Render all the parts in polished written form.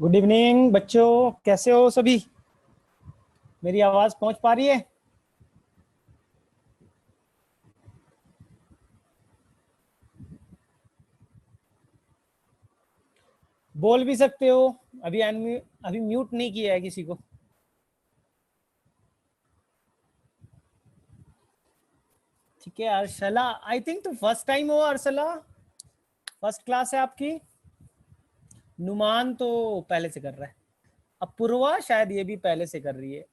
Good evening बच्चों, कैसे हो सभी? मेरी आवाज पहुंच पा रही है? बोल भी सकते हो। अभी म्यूट नहीं किया है किसी को। ठीक है अर्शला, आई थिंक तो फर्स्ट टाइम हो अर्शला। फर्स्ट क्लास है आपकी। नुमान तो पहले से कर रहा है। अब पूर्वा शायद ये भी पहले से कर रही है।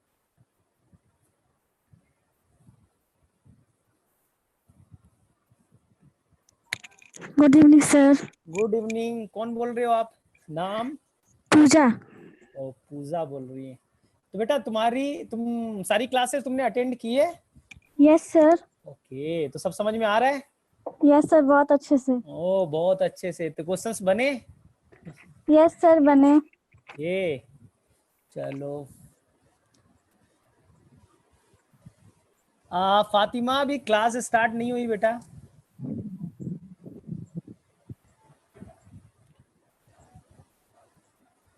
Good evening sir. Good evening. कौन बोल रहे हो आप? नाम? पूजा। ओ, पूजा बोल रही है। तो बेटा तुम सारी क्लासेस तुमने अटेंड की है? Yes sir. ओके, तो सब समझ में आ रहा है? यस सर, बहुत अच्छे से। ओ, बहुत अच्छे से। तो क्वेश्चंस बने? यस सर, बने। ये चलो। फातिमा, अभी क्लास स्टार्ट नहीं हुई बेटा।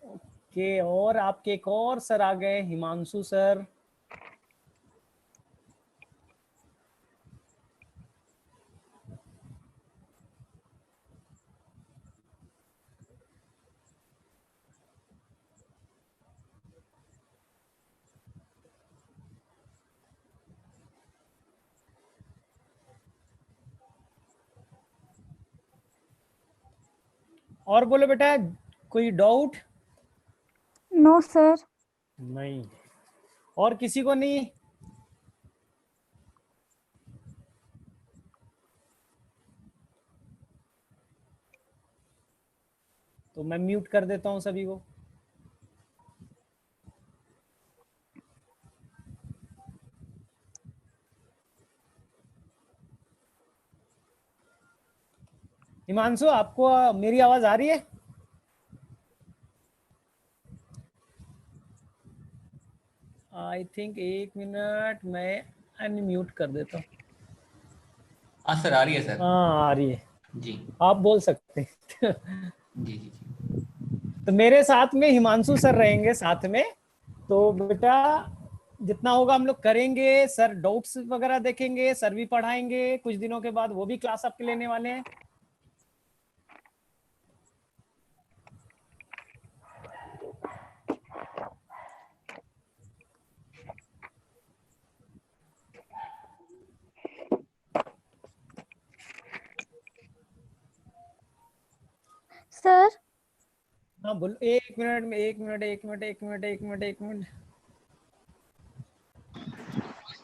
ओके, और आपके एक और सर आ गए, हिमांशु सर। और बोलो बेटा, कोई डाउट? No sir. नहीं। और किसी को नहीं? तो मैं म्यूट कर देता हूं सभी को। हिमांशु, आपको मेरी आवाज आ रही है? आई थिंक, एक मिनट, मैं अनम्यूट कर देता हूँ। हाँ सर, आ रही है सर। हाँ, आ रही है। जी आप बोल सकते हैं। जी जी जी। तो मेरे साथ में हिमांशु सर रहेंगे साथ में। तो बेटा, जितना होगा हम लोग करेंगे। सर डाउट्स वगैरह देखेंगे, सर भी पढ़ाएंगे। कुछ दिनों के बाद वो भी क्लास आपके लेने वाले हैं। सर। हाँ बोलो। एक मिनट में, एक मिनट, एक मिनट, एक मिनट, एक मिनट, एक मिनट।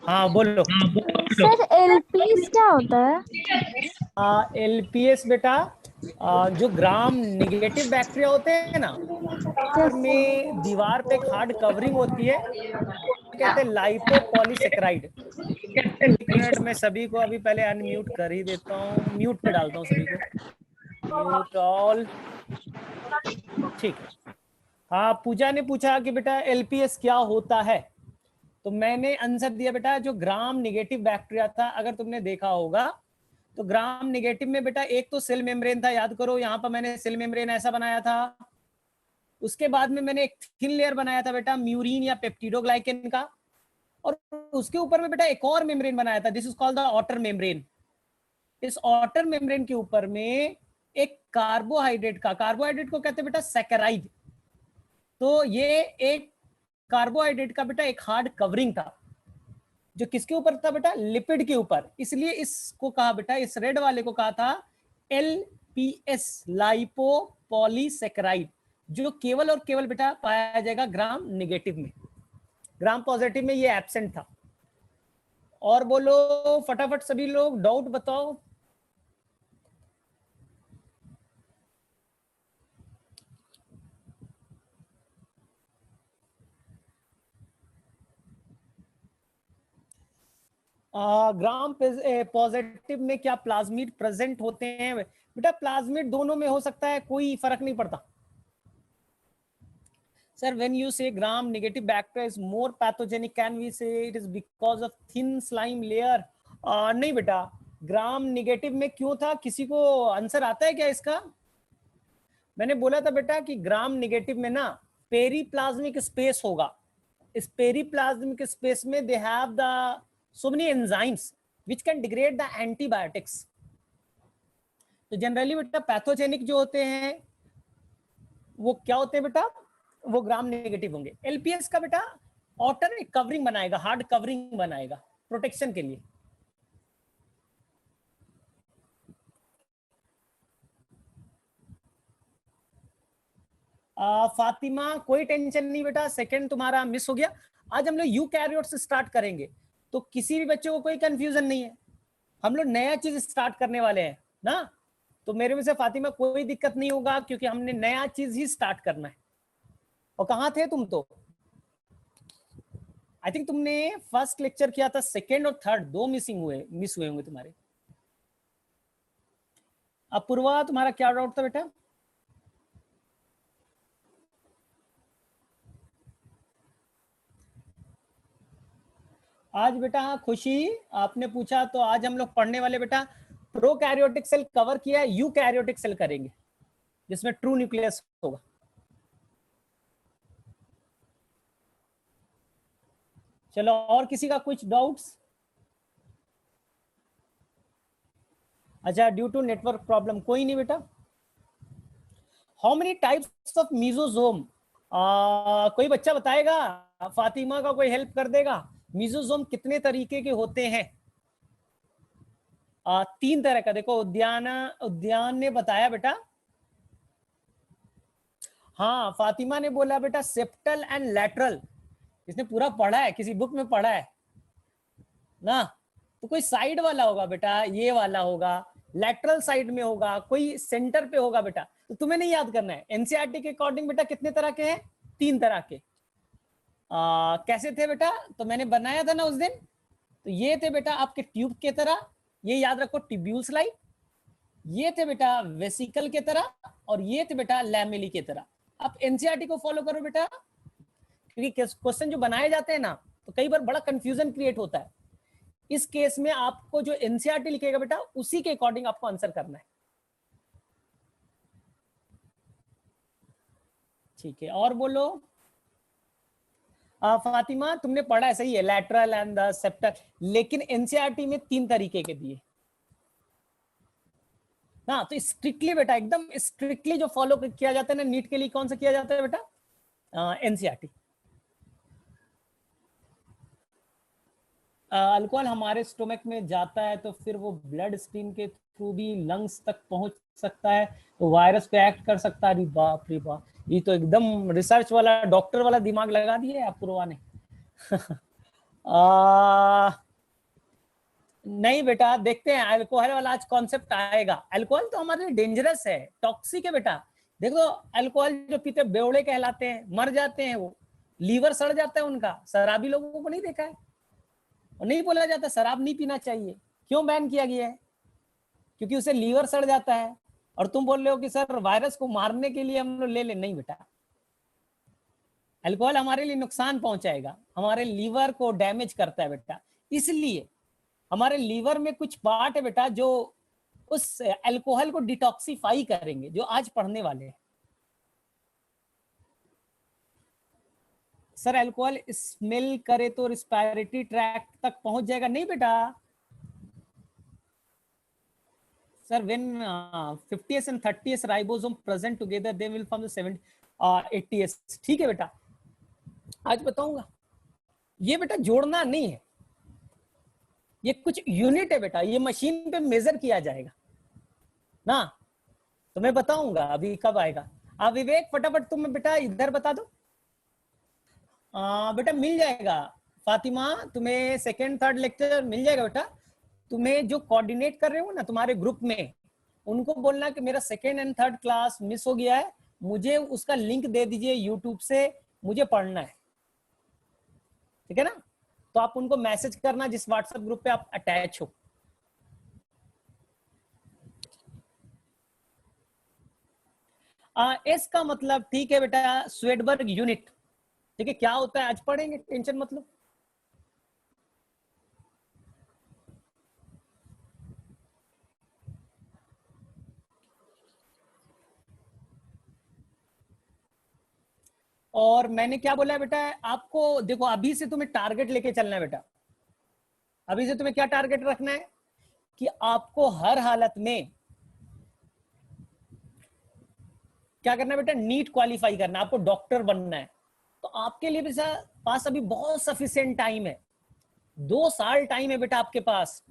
हाँ बोलो। सर, एलपीएस क्या होता है? एलपीएस बेटा, जो ग्राम निगेटिव बैक्टीरिया होते हैं ना, यस में दीवार पे एक हार्ड कवरिंग होती है, कहते हैं लाइपोपॉलीसेकेराइड। एक मिनट में सभी को अभी पहले अनम्यूट कर ही देता हूँ, म्यूट पे डालता हूँ सभी को। Mute all. ठीक है। हाँ, पूजा ने पूछा कि बेटा एलपीएस क्या होता है। तो मैंने आंसर दिया बेटा, जो ग्राम निगेटिव बैक्टीरिया था, अगर तुमने देखा होगा तो ग्राम निगेटिव में बेटा एक तो सेल मेम्ब्रेन था, याद करो। यहाँ पर मैंने सेल मेम्ब्रेन ऐसा बनाया था। उसके बाद में मैंने एक थिन लेयर बनाया था बेटा, म्यूरिन या पेप्टिडोग्लाइकेन का। और उसके ऊपर में बेटा एक और मेम्ब्रेन बनाया था, this is called the outer membrane. इस ऑटर मेम्ब्रेन के ऊपर में एक कार्बोहाइड्रेट को कहते हैं बेटा सैकेराइड। तो ये एक कार्बोहाइड्रेट का बेटा एक हार्ड कवरिंग था, जो किसके ऊपर था बेटा? लिपिड के ऊपर। इसलिए इसको कहा बेटा, इस रेड वाले को कहा था एलपीएस, लाइपोपॉलीसेकेराइड, जो केवल और केवल बेटा पाया जाएगा ग्राम निगेटिव में। ग्राम पॉजिटिव में ये एब्सेंट था। और बोलो फटाफट सभी लोग, डाउट बताओ। ग्राम पॉजिटिव में क्या प्लाज्मिड प्रेजेंट होते हैं बेटा? प्लाज्मिड दोनों में हो सकता है, कोई फर्क नहीं पड़ता। Sir, when you say gram negative bacteria is more pathogenic, can we say it is because of thin slime layer? नहीं बेटा, ग्राम निगेटिव में क्यों था? किसी को आंसर आता है क्या इसका? मैंने बोला था बेटा कि ग्राम नेगेटिव में ना पेरीप्लाज्मिक स्पेस होगा। इस पेरीप्लाज्मिक स्पेस में दे have the so many enzymes which can degrade the antibiotics. तो जनरली बेटा पैथोजेनिक जो होते हैं वो क्या होते हैं बेटा, वो ग्राम नेगेटिव होंगे। एलपीएस का बेटा ऑटर एक कवरिंग बनाएगा, हार्ड कवरिंग बनाएगा प्रोटेक्शन के लिए। फातिमा कोई टेंशन नहीं बेटा, सेकंड तुम्हारा मिस हो गया। आज हम लोग यूकैरियोट से स्टार्ट करेंगे, तो किसी भी बच्चे को कोई कंफ्यूजन नहीं है, हम लोग नया चीज स्टार्ट करने वाले हैं ना। तो मेरे में से फातिमा कोई दिक्कत नहीं होगा, क्योंकि हमने नया चीज ही स्टार्ट करना है। और कहाँ थे तुम? तो आई थिंक तुमने फर्स्ट लेक्चर किया था, सेकेंड और थर्ड दो मिस हुए होंगे तुम्हारे। अपूर्वा तुम्हारा क्या डाउट था बेटा? आज बेटा खुशी आपने पूछा, तो आज हम लोग पढ़ने वाले बेटा प्रोकैरियोटिक सेल कवर किया है, यूकैरियोटिक सेल करेंगे जिसमें ट्रू न्यूक्लियस होगा। चलो, और किसी का कुछ डाउट्स? अच्छा, ड्यू टू नेटवर्क प्रॉब्लम, कोई नहीं बेटा। How many types of mesosome? कोई बच्चा बताएगा? फातिमा का कोई हेल्प कर देगा? मीजोजोम कितने तरीके के होते हैं? 3 तरह का। देखो उद्यान ने बताया बेटा। हाँ, फातिमा ने बोला बेटा सेप्टल एंड लैटरल। इसने पूरा पढ़ा है, किसी बुक में पढ़ा है ना। तो कोई साइड वाला होगा बेटा, ये वाला होगा, लैटरल साइड में होगा, कोई सेंटर पे होगा बेटा। तो तुम्हें नहीं याद करना है। एनसीईआरटी के अकॉर्डिंग बेटा कितने तरह के हैं? 3 तरह के। कैसे थे बेटा? तो मैंने बनाया था ना उस दिन। तो ये थे बेटा आपके ट्यूब के तरह, ये याद रखो, ट्यूब्यूल्स लाइक। ये थे बेटा वेसिकल के तरह, और ये थे बेटा लैमेली के तरह। आप एनसीईआरटी को फॉलो करो बेटा, क्योंकि क्वेश्चन जो बनाए जाते हैं ना, तो कई बार बड़ा कंफ्यूजन क्रिएट होता है। इस केस में आपको जो एनसीईआरटी लिखेगा बेटा, उसी के अकॉर्डिंग आपको आंसर करना है। ठीक है, और बोलो। फातिमा तुमने पढ़ा है, सही है, लैटरल एंड द सेप्टर, लेकिन एनसीईआरटी में 3 तरीके के दिए ना। तो स्ट्रिक्टली बेटा, एकदम स्ट्रिक्टली जो फॉलो किया जाता है ना नीट के लिए, कौन सा किया जाता है बेटा? एनसीईआरटी। अल्कोहल हमारे स्टोमक में जाता है, तो फिर वो ब्लड स्ट्रीम के थ्रू भी लंग्स तक पहुंच सकता है, तो वायरस पे एक्ट कर सकता है। अरे बाप रे बाप, ये तो एकदम रिसर्च वाला, डॉक्टर वाला दिमाग लगा दिया है अपूर्वा ने। नहीं बेटा, देखते हैं अल्कोहल वाला आज कॉन्सेप्ट आएगा। अल्कोहल तो हमारे लिए डेंजरस है, टॉक्सिक है बेटा। देखो अल्कोहल जो पीते बेवड़े कहलाते हैं, मर जाते हैं, वो लीवर सड़ जाता है उनका। शराबी लोगों को नहीं देखा है? और नहीं बोला जाता शराब नहीं पीना चाहिए, क्यों बैन किया गया है? क्योंकि उसे लीवर सड़ जाता है। और तुम बोल रहे हो कि सर वायरस को मारने के लिए हम लोग ले ले। नहीं बेटा, अल्कोहल हमारे लिए नुकसान पहुंचाएगा, हमारे लीवर को डैमेज करता है बेटा। इसलिए हमारे लीवर में कुछ पार्ट है बेटा जो उस अल्कोहल को डिटॉक्सिफाई करेंगे, जो आज पढ़ने वाले हैं। सर अल्कोहल स्मेल करे तो रिस्पायरेटरी ट्रैक्ट तक पहुंच जाएगा? नहीं बेटा sir, when 50s and 30s ribosome present together they will form the 80s। ठीक है बेटा, आज बताऊंगा। ये बेटा जोड़ना नहीं है, ये कुछ यूनिट है बेटा, ये मशीन पे मेजर किया जाएगा ना। तो मैं बताऊंगा अभी कब आएगा। विवेक फटाफट तुम बेटा इधर बता दो। बेटा मिल जाएगा फातिमा, तुम्हें सेकेंड थर्ड लेक्चर मिल जाएगा बेटा। तुम्हें जो कोऑर्डिनेट कर रहे हो ना तुम्हारे ग्रुप में, उनको बोलना कि मेरा second and third class miss हो गया है, मुझे उसका लिंक दे दीजिए यूट्यूब से, मुझे पढ़ना है। ठीक है ना? तो आप उनको मैसेज करना जिस व्हाट्सएप ग्रुप पे आप अटैच हो। एस का मतलब ठीक है बेटा, स्वेडबर्ग यूनिट। ठीक है, क्या होता है आज पढ़ेंगे, टेंशन मत लो। और मैंने क्या बोला है बेटा, आपको देखो अभी से तुम्हें टारगेट लेके चलना है बेटा। अभी से तुम्हें क्या टारगेट रखना है कि आपको हर हालत में क्या करना है बेटा, नीट क्वालिफाई करना है, आपको डॉक्टर बनना है। तो आपके लिए भी पास अभी बहुत सफिशिएंट टाइम है, 2 साल टाइम है बेटा आपके पास।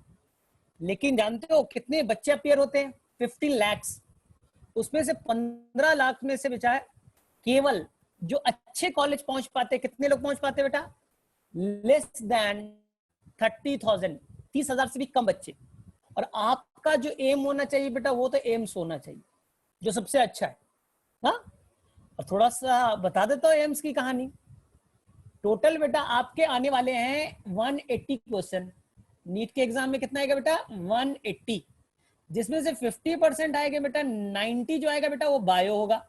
लेकिन जानते हो कितने बच्चे अपियर होते हैं? 15 लाख। उसमें से 15 लाख में से बेटा केवल जो अच्छे कॉलेज पहुंच पाते, कितने लोग पहुंच पाते बेटा? लेस देन 30,000, 30,000 से भी कम बच्चे। और आपका जो एम होना चाहिए बेटा, वो तो एम्स होना चाहिए, जो सबसे अच्छा है। हाँ, और थोड़ा सा बता देता हूँ एम्स की कहानी। टोटल बेटा आपके आने वाले हैं 180 क्वेश्चन। नीट के एग्जाम में कितना आएगा बेटा? 180, जिसमें से 50% आएगा बेटा, 90 जो आएगा बेटा वो बायो होगा।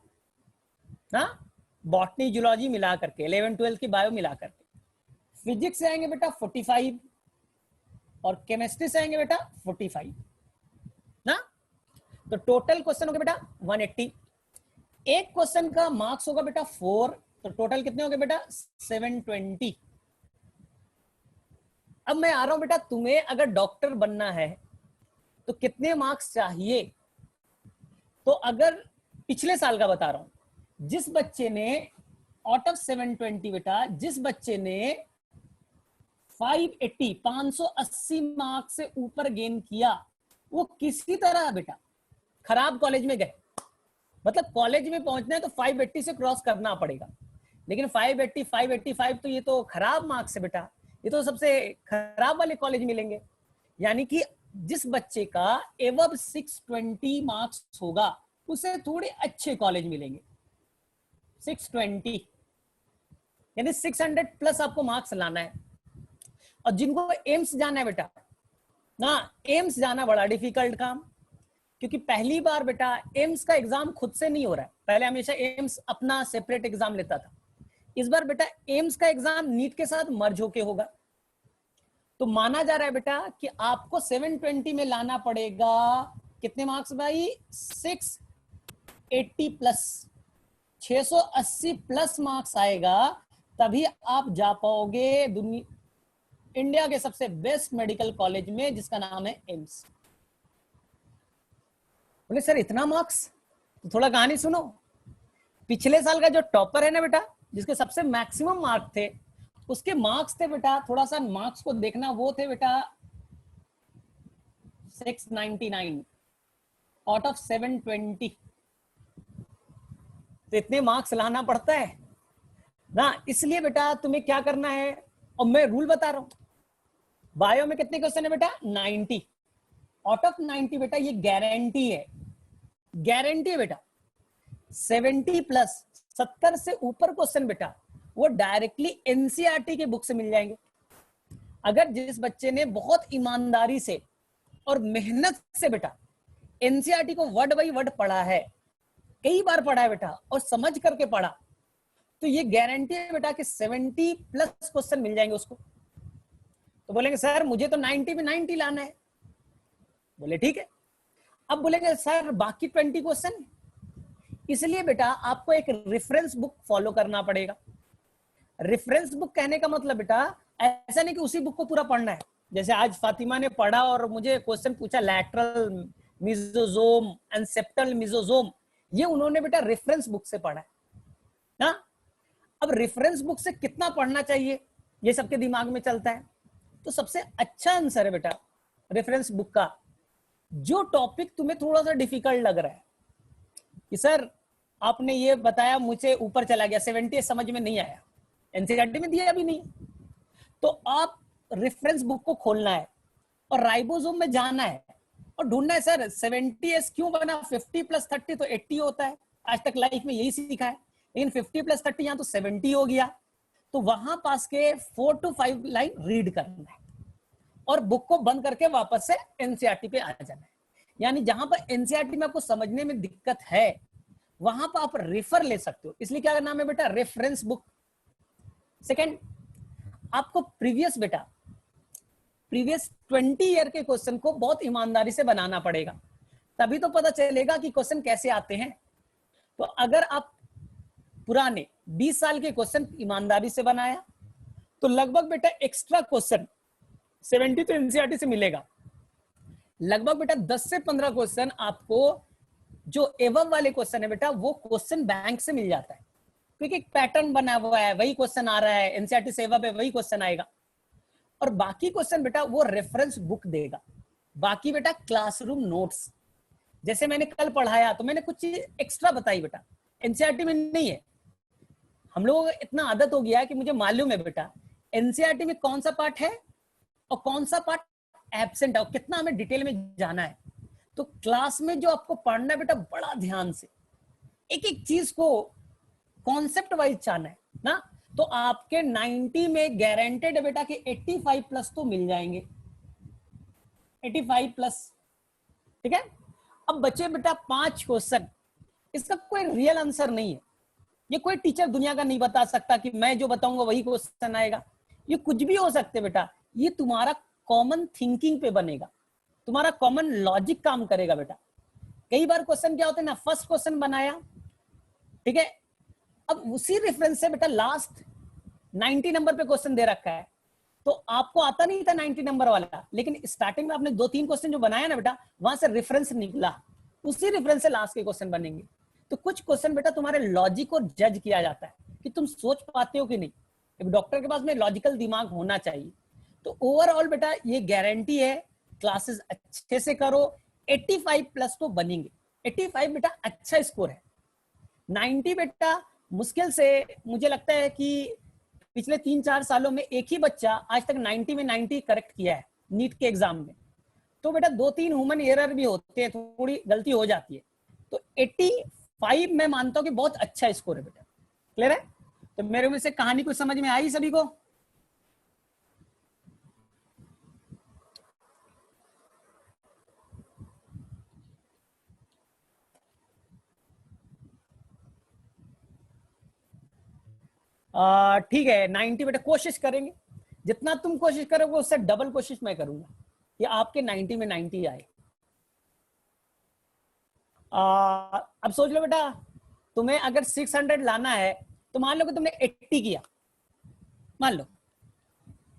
हाँ, बॉटनी जूलॉजी मिला करके, 11-12 की बायो मिला करके। फिजिक्स से आएंगे बेटा 45, और केमिस्ट्री से आएंगे बेटा 45 ना। तो टोटल क्वेश्चन होगा बेटा 180। एक क्वेश्चन का मार्क्स होगा बेटा 4, तो टोटल कितने हो गए बेटा? 720। अब मैं आ रहा हूं बेटा, तुम्हें अगर डॉक्टर बनना है तो कितने मार्क्स चाहिए? तो अगर पिछले साल का बता रहा हूं, जिस बच्चे ने आउट ऑफ 720 बेटा, जिस बच्चे ने 580 मार्क्स से ऊपर गेन किया, वो किसी तरह बेटा खराब कॉलेज में गए। मतलब कॉलेज में पहुंचना है तो 580 से क्रॉस करना पड़ेगा। लेकिन 580, 585 तो ये तो खराब मार्क्स है बेटा, ये तो सबसे खराब वाले कॉलेज मिलेंगे। यानी कि जिस बच्चे का एवब 620 मार्क्स होगा, उसे थोड़े अच्छे कॉलेज मिलेंगे। 620 यानी 600 प्लस आपको मार्क्स लाना है। और जिनको एम्स जाना है बेटा ना, एम्स जाना बड़ा डिफिकल्ट काम, क्योंकि पहली बार बेटा एम्स का एग्जाम खुद से नहीं हो रहा है। पहले हमेशा एम्स अपना सेपरेट एग्जाम लेता था। इस बार बेटा एम्स का एग्जाम नीट के साथ मर्ज होके होगा। तो माना जा रहा है बेटा कि आपको 720 में लाना पड़ेगा कितने मार्क्स भाई? 680 प्लस, 680 प्लस मार्क्स आएगा, तभी आप जा पाओगे इंडिया के सबसे बेस्ट मेडिकल कॉलेज में, जिसका नाम है एम्स। बोले सर इतना मार्क्स? तो थोड़ा कहानी सुनो। पिछले साल का जो टॉपर है ना बेटा, जिसके सबसे मैक्सिमम मार्क थे, उसके मार्क्स थे बेटा, थोड़ा सा मार्क्स को देखना, वो थे बेटा 699 आउट ऑफ 720। तो इतने मार्क्स लाना पड़ता है ना। इसलिए बेटा तुम्हें क्या करना है, और मैं रूल बता रहा हूं। बायो में कितने क्वेश्चन है बेटा? 90 आउट ऑफ 90 बेटा, ये गारंटी है, गारंटी है बेटा। 70 प्लस, 70 से ऊपर क्वेश्चन बेटा वो डायरेक्टली एनसीईआरटी के बुक से मिल जाएंगे। अगर जिस बच्चे ने बहुत ईमानदारी से और मेहनत से बेटा एनसीईआरटी को वर्ड बाई वर्ड पढ़ा है, कई बार पढ़ा है बेटा, और समझ करके पढ़ा, तो ये गारंटी है बेटा कि 70 प्लस क्वेश्चन मिल जाएंगे उसको। तो बोलेंगे सर मुझे तो 90 में 90 लाना है। बोले ठीक है। अब बोलेंगे सर बाकी 20 क्वेश्चन, इसलिए बेटा आपको एक रेफरेंस बुक फॉलो करना पड़ेगा। रेफरेंस बुक कहने का मतलब बेटा ऐसा नहीं कि उसी बुक को पूरा पढ़ना है। जैसे आज फातिमा ने पढ़ा और मुझे क्वेश्चन पूछा लैटरल मिजोजोम एंड सेप्टल मिजोजोम, ये उन्होंने बेटा रेफरेंस बुक से पढ़ा है ना। अब रेफरेंस बुक से कितना पढ़ना चाहिए ये सबके दिमाग में चलता है। तो सबसे अच्छा आंसर है बेटा रेफरेंस बुक का, जो टॉपिक तुम्हें थोड़ा सा डिफिकल्ट लग रहा है कि सर आपने ये बताया मुझे ऊपर चला गया, 70 समझ में नहीं आया, एनसीईआरटी में दिया भी नहीं, तो आप रेफरेंस बुक को खोलना है और राइबोसोम में जाना है और ढूंढना है सर 70s क्यों बना, 50 प्लस 30 तो 80 होता है, आज तक लाइफ में यही सीखा है, लेकिन 50 प्लस 30 यहाँ तो 70 हो गया। तो वहां पास के 4 to 5 लाइन रीड करना है और बुक को बंद करके वापस से एनसीईआरटी पे आ जाना है। यानी जहां पर एनसीईआरटी में आपको समझने में दिक्कत है वहां पर आप रेफर ले सकते हो, इसलिए क्या नाम है बेटा रेफरेंस बुक। सेकंड, आपको प्रीवियस 20 ईयर के क्वेश्चन को बहुत ईमानदारी से बनाना पड़ेगा, तभी तो पता चलेगा कि क्वेश्चन कैसे आते हैं। तो अगर आप पुराने 20 साल के क्वेश्चन ईमानदारी से बनाया तो लगभग बेटा एक्स्ट्रा क्वेश्चन 70 तो एनसीईआरटी से मिलेगा, लगभग बेटा 10 से 15 क्वेश्चन आपको जो एवं वाले क्वेश्चन है बेटा वो क्वेश्चन बैंक से मिल जाता है, क्योंकि एक पैटर्न बना हुआ है, वही क्वेश्चन आ रहा है एनसीईआरटी सेवा पे, वही क्वेश्चन आएगा। और बाकी क्वेश्चन बेटा वो रेफरेंस बुक देगा, बाकी बेटा क्लासरूम नोट्स, जैसे मैंने कल पढ़ाया तो मैंने कुछ चीज एक्स्ट्रा बताई बेटा, एनसीईआरटी में नहीं है। हम लोगों को इतना आदत हो गया है कि मुझे मालूम है बेटा एनसीईआरटी में कौन सा पार्ट है और कौन सा पार्ट एब्सेंट है और कितना हमें डिटेल में जाना है। तो क्लास में जो आपको पढ़ना है बेटा बड़ा ध्यान से एक एक चीज को कॉन्सेप्ट वाइज जाना है ना, तो आपके 90 में गारंटेड है बेटा कि 85 प्लस तो मिल जाएंगे, 85 प्लस। ठीक है, अब बचे बेटा 5 क्वेश्चन, इसका कोई रियल आंसर नहीं है, ये कोई टीचर दुनिया का नहीं बता सकता कि मैं जो बताऊंगा वही क्वेश्चन आएगा, ये कुछ भी हो सकते बेटा, ये तुम्हारा कॉमन थिंकिंग पे बनेगा, तुम्हारा कॉमन लॉजिक काम करेगा बेटा। कई बार क्वेश्चन क्या होता है ना, फर्स्ट क्वेश्चन बनाया, ठीक है, अब उसी रेफरेंस से बेटा लास्ट 90 नंबर पे क्वेश्चन दे रखा है, तो आपको आता नहीं था 90 नंबर वाला, लेकिन स्टार्टिंग में आपने 2-3 क्वेश्चन जो बनाया ना बेटा, वहां से रेफरेंस निकला, उसी रेफरेंस से लास्ट के क्वेश्चन बनेंगे। तो कुछ क्वेश्चन बेटा तुम्हारे लॉजिक को जज किया जाता है कि तुम सोच पाते हो कि नहीं, एक डॉक्टर के पास में लॉजिकल दिमाग होना चाहिए। तो ओवरऑल बेटा ये गारंटी है, क्लासेस अच्छे से करो, 85 प्लस तो बनेंगे। 85 बेटा अच्छा स्कोर है, 90 बेटा मुश्किल से मुझे लगता है कि पिछले 3-4 सालों में एक ही बच्चा आज तक 90 में 90 करेक्ट किया है नीट के एग्जाम में। तो बेटा 2-3 ह्यूमन एरर भी होते हैं, थोड़ी गलती हो जाती है, तो 85 मैं मानता हूं कि बहुत अच्छा स्कोर है बेटा। क्लियर है? तो मेरे में से कहानी कुछ समझ में आई सभी को? ठीक है, 90 बेटा कोशिश करेंगे, जितना तुम कोशिश करोगे उससे डबल कोशिश मैं करूंगा कि आपके 90 में 90 आए। अब सोच लो बेटा, तुम्हें अगर 600 लाना है तो मान लो कि तुमने 80 किया, मान लो,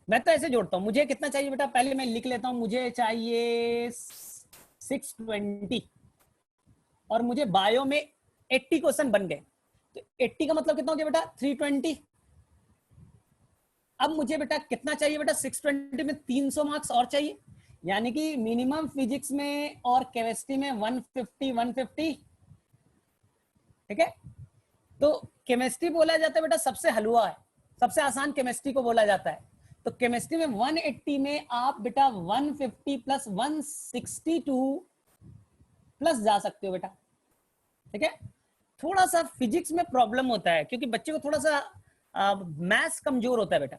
मैं तो ऐसे जोड़ता हूं, मुझे कितना चाहिए बेटा, पहले मैं लिख लेता हूं, मुझे चाहिए 620 और मुझे बायो में 80 क्वेश्चन बन गए, तो 80 का मतलब कितना हो गया बेटा, 320। अब मुझे बेटा कितना चाहिए बेटा, 620 में 300 मार्क्स और चाहिए, यानी कि मिनिमम फिजिक्स में और केमिस्ट्री में 150। ठीक है, तो केमिस्ट्री बोला जाता है बेटा सबसे हलवा है, सबसे आसान केमिस्ट्री को बोला जाता है। तो केमिस्ट्री में 180 में आप बेटा 150 प्लस 162 प्लस जा सकते हो बेटा। ठीक है, थोड़ा सा फिजिक्स में प्रॉब्लम होता है क्योंकि बच्चे को थोड़ा सा मैथ्स कमजोर होता है बेटा,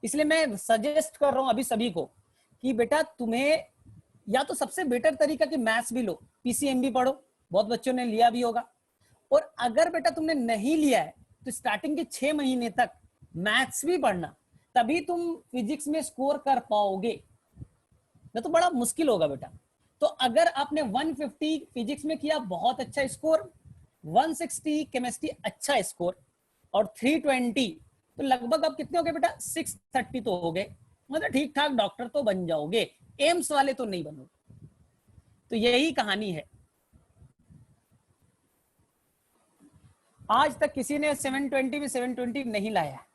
इसलिए मैं सजेस्ट कर रहा हूं अभी सभी को कि बेटा तुम्हें या तो सबसे बेटर तरीका कि मैथ्स भी लो, पीसीएमबी पढ़ो, बहुत बच्चों ने लिया भी होगा, और अगर बेटा तुमने नहीं लिया है तो स्टार्टिंग के 6 महीने तक मैथ्स भी पढ़ना, तभी तुम फिजिक्स में स्कोर कर पाओगे, नहीं तो बड़ा मुश्किल होगा बेटा। तो अगर आपने 150 फिजिक्स में किया बहुत अच्छा स्कोर, 160 केमिस्ट्री अच्छा स्कोर और 320, तो लगभग आप कितने हो गए बेटा, 630 तो हो गए, मतलब ठीक ठाक डॉक्टर तो बन जाओगे, एम्स वाले तो नहीं बनोगे। तो यही कहानी है। आज तक किसी ने 720 में 720 नहीं लाया।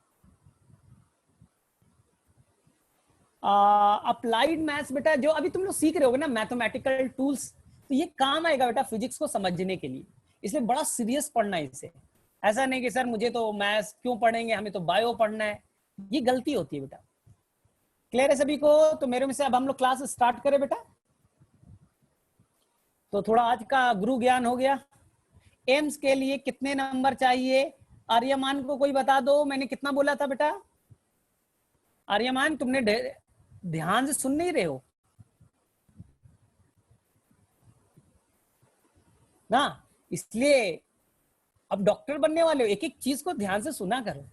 अप्लाइड मैथ्स बेटा जो अभी तुम लोग सीख रहे होगे ना, मैथमेटिकल टूल्स, तो ये काम आएगा बेटा फिजिक्स को समझने के लिए, इसलिए बड़ा सीरियस पढ़ना है इसे। ऐसा नहीं कि सर मुझे तो मैथ्स क्यों पढ़ेंगे, हमें तो बायो पढ़ना है, ये गलती होती है बेटा। क्लियर है सभी को? तो मेरे में से अब हम लोग क्लास स्टार्ट करें बेटा। तो थोड़ा आज का गुरु ज्ञान हो गया। एम्स के लिए कितने नंबर चाहिए, आर्यमान को कोई बता दो, मैंने कितना बोला था बेटा? आर्यमान तुमने ध्यान से सुन नहीं रहे हो ना, इसलिए अब डॉक्टर बनने वाले हो, एक एक चीज को ध्यान से सुना करो।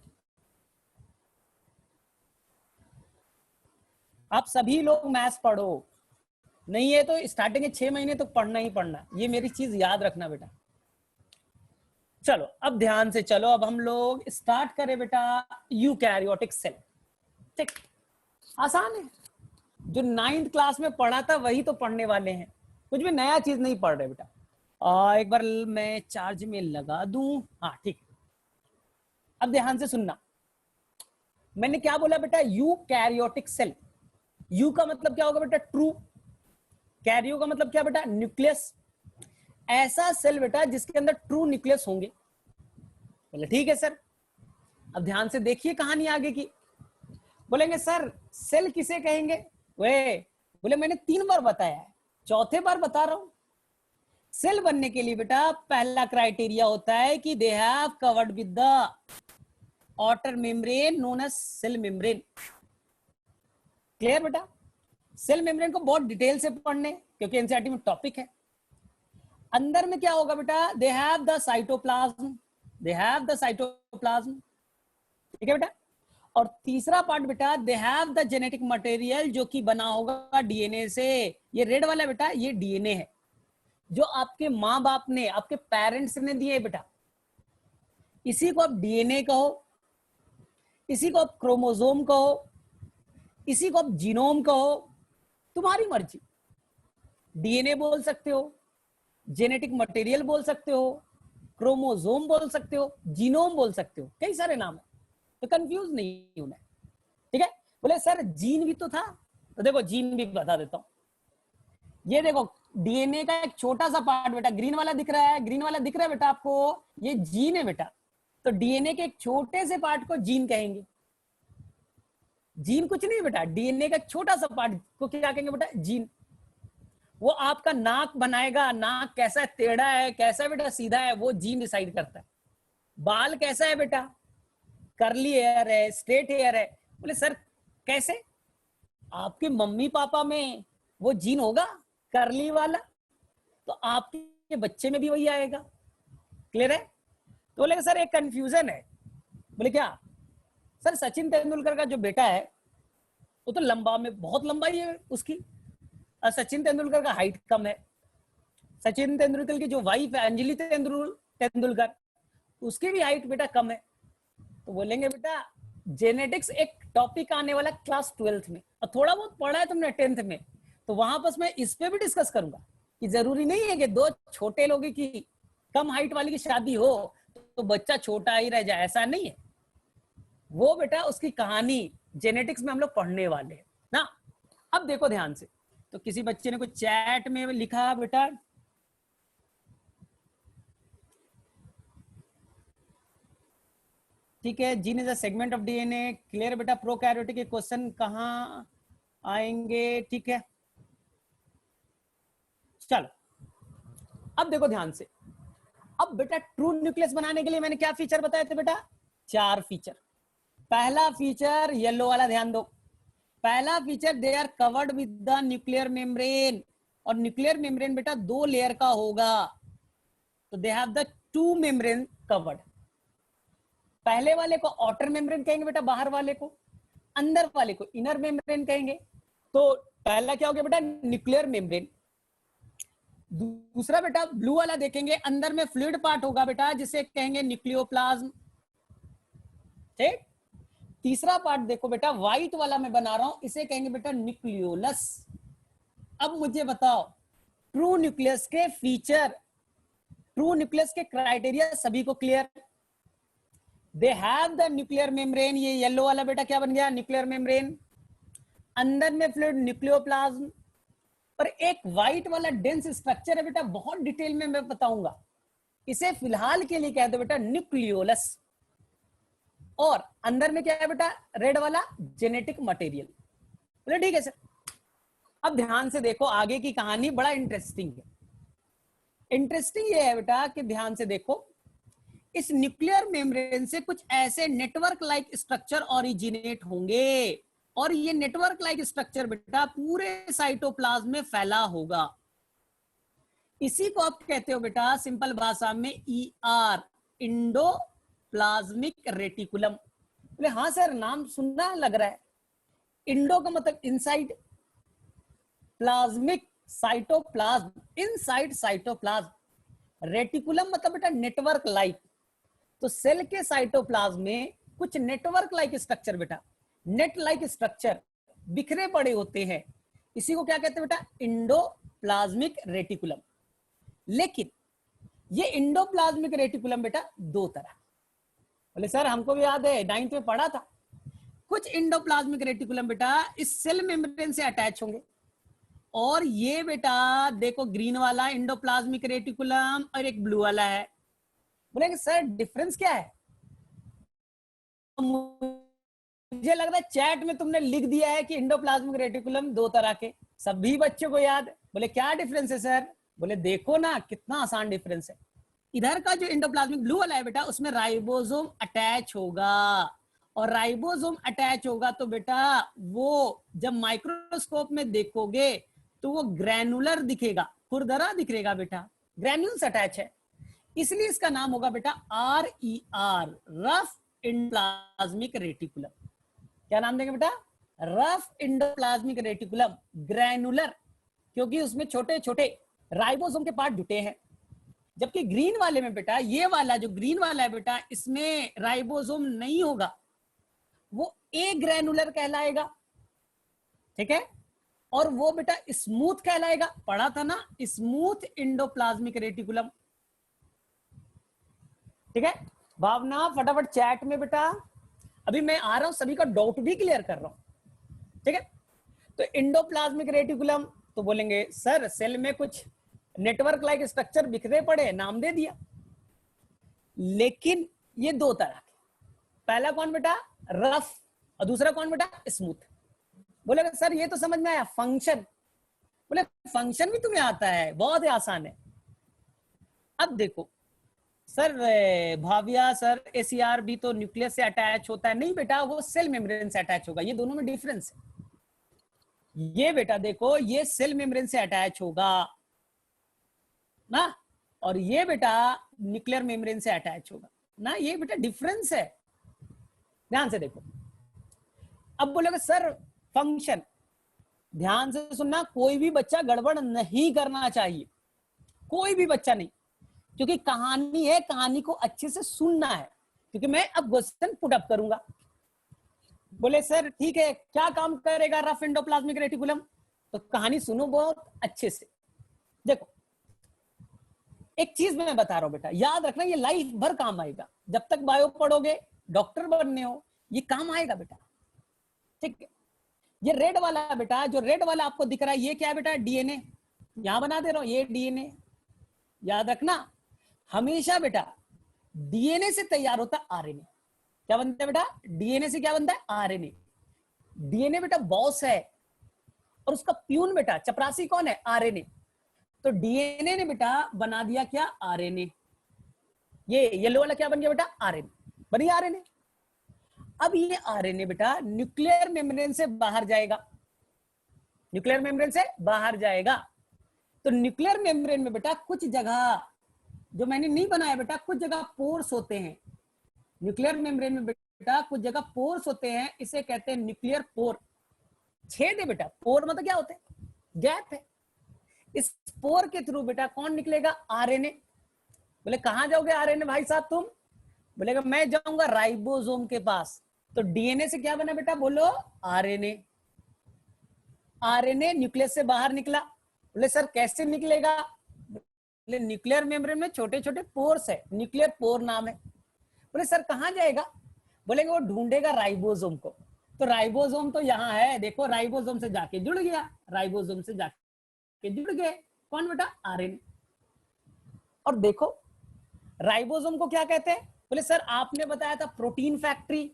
आप सभी लोग मैथ्स पढ़ो, नहीं है तो स्टार्टिंग के 6 महीने तो पढ़ना ही पढ़ना, ये मेरी चीज याद रखना बेटा। चलो अब ध्यान से चलो, अब हम लोग स्टार्ट करें बेटा यूकैरियोटिक सेल। ठीक, आसान है, जो 9th क्लास में पढ़ा था वही तो पढ़ने वाले हैं, कुछ भी नया चीज नहीं पढ़ रहे बेटा। एक बार मैं चार्ज में लगा दूं, हाँ ठीक। अब ध्यान से सुनना, मैंने क्या बोला बेटा, यूकैरियोटिक सेल। यू का मतलब क्या होगा बेटा, ट्रू। कैरियो का मतलब क्या बेटा, न्यूक्लियस। ऐसा सेल बेटा जिसके अंदर ट्रू न्यूक्लियस होंगे। बोले ठीक है सर। अब ध्यान से देखिए कहानी आगे की। बोलेंगे सर सेल किसे कहेंगे, वे बोले मैंने 3 बार बताया है, चौथे बार बता रहा हूं। सेल बनने के लिए बेटा पहला क्राइटेरिया होता है कि they have covered with the outer membrane known as cell membrane. Clear बेटा, सेल मेम्ब्रेन को बहुत डिटेल से पढ़ने, क्योंकि एनसीईआरटी में टॉपिक है। अंदर में क्या होगा बेटा, दे have the cytoplasm, they have the cytoplasm, ठीक है बेटा। और तीसरा पार्ट बेटा, दे हैव द जेनेटिक मटेरियल, जो कि बना होगा डीएनए से। ये रेड वाला बेटा ये डीएनए है, जो आपके माँ बाप ने, आपके पेरेंट्स ने दिए बेटा। इसी को आप डीएनए कहो, इसी को आप क्रोमोसोम कहो, इसी को आप जीनोम कहो, तुम्हारी मर्जी। डीएनए बोल सकते हो, जेनेटिक मटेरियल बोल सकते हो, क्रोमोसोम बोल सकते हो, जीनोम बोल सकते हो, कई सारे नाम है, तो कंफ्यूज नहीं होना है, ठीक है। बोले सर जीन भी तो था, तो देखो जीन भी बता देता हूं। ये देखो डीएनए का एक छोटा सा पार्ट बेटा, ग्रीन वाला दिख रहा है, ग्रीन वाला दिख रहा है बेटा आपको, ये जीन है बेटा। तो डीएनए के एक छोटे से पार्ट को जीन कहेंगे। जीन कुछ नहीं बेटा, डीएनए का छोटा सा पार्ट को क्या कहेंगे बेटा, जीन। वो आपका नाक बनाएगा, नाक कैसा है, टेढ़ा है, कैसा है बेटा, सीधा है, वो जीन डिसाइड करता है। बाल कैसा है बेटा, कर्ली हेयर है, स्ट्रेट हेयर है। बोले सर कैसे, आपके मम्मी पापा में वो जीन होगा कर्ली वाला, तो आपके बच्चे में भी वही आएगा। क्लियर है। तो बोले सर एक कंफ्यूजन है। बोले क्या, सर सचिन तेंदुलकर का जो बेटा है वो तो लंबा में, बहुत लंबाई है उसकी, और सचिन तेंदुलकर का हाइट कम है। सचिन तेंदुलकर की जो वाइफ है अंजलि तेंदुलकर, उसकी भी हाइट बेटा कम है। तो बोलेंगे बेटा जेनेटिक्स एक टॉपिक आने वाला क्लास 12th में, और थोड़ा बहुत पढ़ा है तुमने 10th में, तो वहां पर मैं इस पे भी डिस्कस करूंगा कि जरूरी नहीं है कि 2 छोटे लोगों की, कम हाइट वाली की शादी हो तो बच्चा छोटा ही रह जाए, ऐसा नहीं है। वो बेटा उसकी कहानी जेनेटिक्स में हम लोग पढ़ने वाले हैं ना। अब देखो ध्यान से, तो किसी बच्चे ने कुछ चैट में लिखा बेटा, ठीक है, gene is a segment of DNA. Clear बेटा, प्रोकैरियोटिक के क्वेश्चन कहां आएंगे, ठीक है। चलो अब देखो ध्यान से, अब बेटा ट्रू न्यूक्लियस बनाने के लिए मैंने क्या फीचर बताए थे बेटा, 4 फीचर। पहला फीचर येलो वाला ध्यान दो, पहला feature they are covered with the nuclear membrane, और न्यूक्लियर मेम्ब्रेन बेटा 2 लेयर का होगा, तो they have the 2 membrane covered. पहले वाले को आउटर मेम्ब्रेन कहेंगे बेटा, बाहर वाले को, अंदर वाले को इनर मेम्ब्रेन कहेंगे। तो पहला क्या हो गया बेटा, न्यूक्लियर मेम्ब्रेन। दूसरा बेटा ब्लू वाला देखेंगे, अंदर में फ्लूइड पार्ट होगा बेटा, जिसे कहेंगे न्यूक्लियोप्लाज्म, ठीक। तीसरा पार्ट देखो बेटा, व्हाइट वाला मैं बना रहा हूं, इसे कहेंगे बेटा न्यूक्लियोलस। अब मुझे बताओ ट्रू न्यूक्लियस के फीचर, ट्रू न्यूक्लियस के क्राइटेरिया सभी को clear. They have the nuclear membrane, ये येलो वाला बेटा क्या बन गया, न्यूक्लियर मेम्ब्रेन। अंदर में फ्लूइड न्यूक्लियोप्लाज्म, और एक व्हाइट वाला डेंस स्ट्रक्चर है बेटा, बहुत डिटेल में मैं बताऊंगा, इसे फिलहाल के लिए कह दो बेटा न्यूक्लियोलस। और अंदर में क्या है बेटा, रेड वाला जेनेटिक मटेरियल। बोले ठीक है सर। अब ध्यान से देखो आगे की कहानी, बड़ा इंटरेस्टिंग है। इंटरेस्टिंग ये है बेटा कि ध्यान से देखो, इस न्यूक्लियर मेम्ब्रेन से कुछ ऐसे नेटवर्क लाइक स्ट्रक्चर ओरिजिनेट होंगे, और ये नेटवर्क लाइक स्ट्रक्चर बेटा पूरे साइटोप्लाज्म में फैला होगा। इसी को आप कहते हो बेटा सिंपल भाषा में ER, इंडोप्लाज्मिक रेटिकुलम। बोले हाँ सर नाम सुनना लग रहा है। इंडो का मतलब inside, plasmic cytoplasm, inside cytoplasm, reticulum मतलब बेटा नेटवर्क लाइक, तो सेल के साइटोप्लाज्म में कुछ नेटवर्क लाइक स्ट्रक्चर बेटा, नेट लाइक स्ट्रक्चर बिखरे पड़े होते हैं, इसी को क्या कहते हैं बेटा, इंडोप्लाज्मिक रेटिकुलम। लेकिन ये इंडोप्लाज्मिक रेटिकुलम बेटा दो तरह, बोले सर हमको भी याद है 9th में पढ़ा था। कुछ इंडोप्लाज्मिक रेटिकुलम बेटा इस सेल मेम्ब्रेन से अटैच होंगे, और ये बेटा देखो ग्रीन वाला इंडोप्लाज्मिक रेटिकुलम और एक ब्लू वाला है। बोलेंगे सर डिफरेंस क्या है? मुझे लग रहा है चैट में तुमने लिख दिया है कि इंडोप्लाज्मिक रेटिकुलम दो तरह के, सभी बच्चों को याद। बोले क्या डिफरेंस है सर? बोले देखो ना कितना आसान डिफरेंस है। इधर का जो इंडोप्लाज्मिक ब्लू वाला है बेटा उसमें राइबोसोम अटैच होगा, और राइबोसोम अटैच होगा तो बेटा वो जब माइक्रोस्कोप में देखोगे तो वो ग्रैनुलर दिखेगा, खुरदरा दिखेगा बेटा, ग्रैन्यूल्स अटैच है, इसलिए इसका नाम होगा बेटा RER, रफ इंडोप्लाज्मिक रेटिकुलम। क्या नाम देंगे बेटा? रफ इंडोप्लाज्मिक रेटिकुलम, ग्रैनुलर, क्योंकि उसमें छोटे छोटे राइबोसोम के पार्ट जुटे हैं। जबकि ग्रीन वाले में बेटा, ये वाला जो ग्रीन वाला है बेटा, इसमें राइबोसोम नहीं होगा, वो ए ग्रैनुलर कहलाएगा, ठीक है, और वो बेटा स्मूथ कहलाएगा, पढ़ा था ना, स्मूथ इंडोप्लाज्मिक रेटिकुलम, ठीक है। भावना फटाफट चैट में बेटा, अभी मैं आ रहा हूं, सभी का डाउट भी क्लियर कर रहा हूं, ठीक है। तो इंडोप्लाज्मिक रेटिकुलम, तो बोलेंगे सर सेल में कुछ नेटवर्क लाइक स्ट्रक्चर बिखरे पड़े, नाम दे दिया। लेकिन ये दो तरह के, पहला कौन बेटा? रफ, और दूसरा कौन बेटा? स्मूथ। बोलेगा सर ये तो समझ में आया, फंक्शन। बोले फंक्शन भी तुम्हें आता है, बहुत ही आसान है। अब देखो सर भाविया सर ACR भी तो न्यूक्लियस से अटैच होता है, नहीं बेटा वो सेल मेम्ब्रेन से अटैच होगा, ये दोनों में डिफरेंस है। ये बेटा देखो ये सेल मेम्ब्रेन से अटैच होगा ना, और ये बेटा न्यूक्लियर मेम्ब्रेन से अटैच होगा ना, ये बेटा डिफरेंस है, ध्यान से देखो। अब बोलोगे सर फंक्शन, ध्यान से सुनना, कोई भी बच्चा गड़बड़ नहीं करना चाहिए, कोई भी बच्चा नहीं, क्योंकि कहानी है, कहानी को अच्छे से सुनना है, क्योंकि मैं अब क्वेश्चन पुट अप करूंगा। बोले सर ठीक है, क्या काम करेगा रफ एंडोप्लाज्मिक रेटिकुलम? तो कहानी सुनो बहुत अच्छे से। देखो एक चीज मैं बता रहा हूं बेटा, याद रखना, ये लाइफ भर काम आएगा, जब तक बायो पढ़ोगे, डॉक्टर बनने हो, ये काम आएगा बेटा, ठीक है। ये रेड वाला बेटा, जो रेड वाला आपको दिख रहा है, ये क्या है बेटा? DNA, यहां बना दे रहा हूं, ये DNA, याद रखना हमेशा बेटा DNA से तैयार होता है RNA। क्या बनता है बेटा? DNA से क्या बनता है? RNA। DNA बेटा बॉस है, और उसका प्यून बेटा चपरासी कौन है? RNA। तो DNA ने बेटा बना दिया क्या? RNA। ये येलो वाला क्या बन गया बेटा? RNA, बनी RNA। अब ये RNA बेटा न्यूक्लियर मेम्ब्रेन से बाहर जाएगा, न्यूक्लियर मेम्ब्रेन से बाहर जाएगा। तो न्यूक्लियर मेम्ब्रेन में बेटा कुछ जगह जो मैंने नहीं बनाया बेटा, कुछ जगह पोर्स होते हैं, न्यूक्लियर मेम्ब्रेन में बेटा कुछ जगह पोर्स होते हैं, इसे कहते हैं न्यूक्लियर पोर। छेद है बेटा, पोर मतलब क्या होता है? गैप है। इस पोर के थ्रू बेटा कौन निकलेगा? RNA। बोले कहां जाओगे RNA भाई साहब तुम? बोलेगा मैं जाऊंगा राइबोसोम के पास। तो DNA से क्या बना बेटा? बोलो RNA। RNA न्यूक्लियस से बाहर निकला। बोले सर कैसे निकलेगा? बोले न्यूक्लियर मेम्ब्रेन में छोटे छोटे पोर्स है, न्यूक्लियर पोर नाम है। बोले सर कहां जाएगा? बोलेंगे वो ढूंढेगा राइबोसोम को। तो राइबोसोम तो यहाँ है, देखो राइबोसोम से जाके जुड़ गया, राइबोसोम से जाके जुड़ गए कौन बेटा? RNA। और देखो राइबोसोम को क्या कहते हैं? बोले सर आपने बताया था प्रोटीन फैक्ट्री,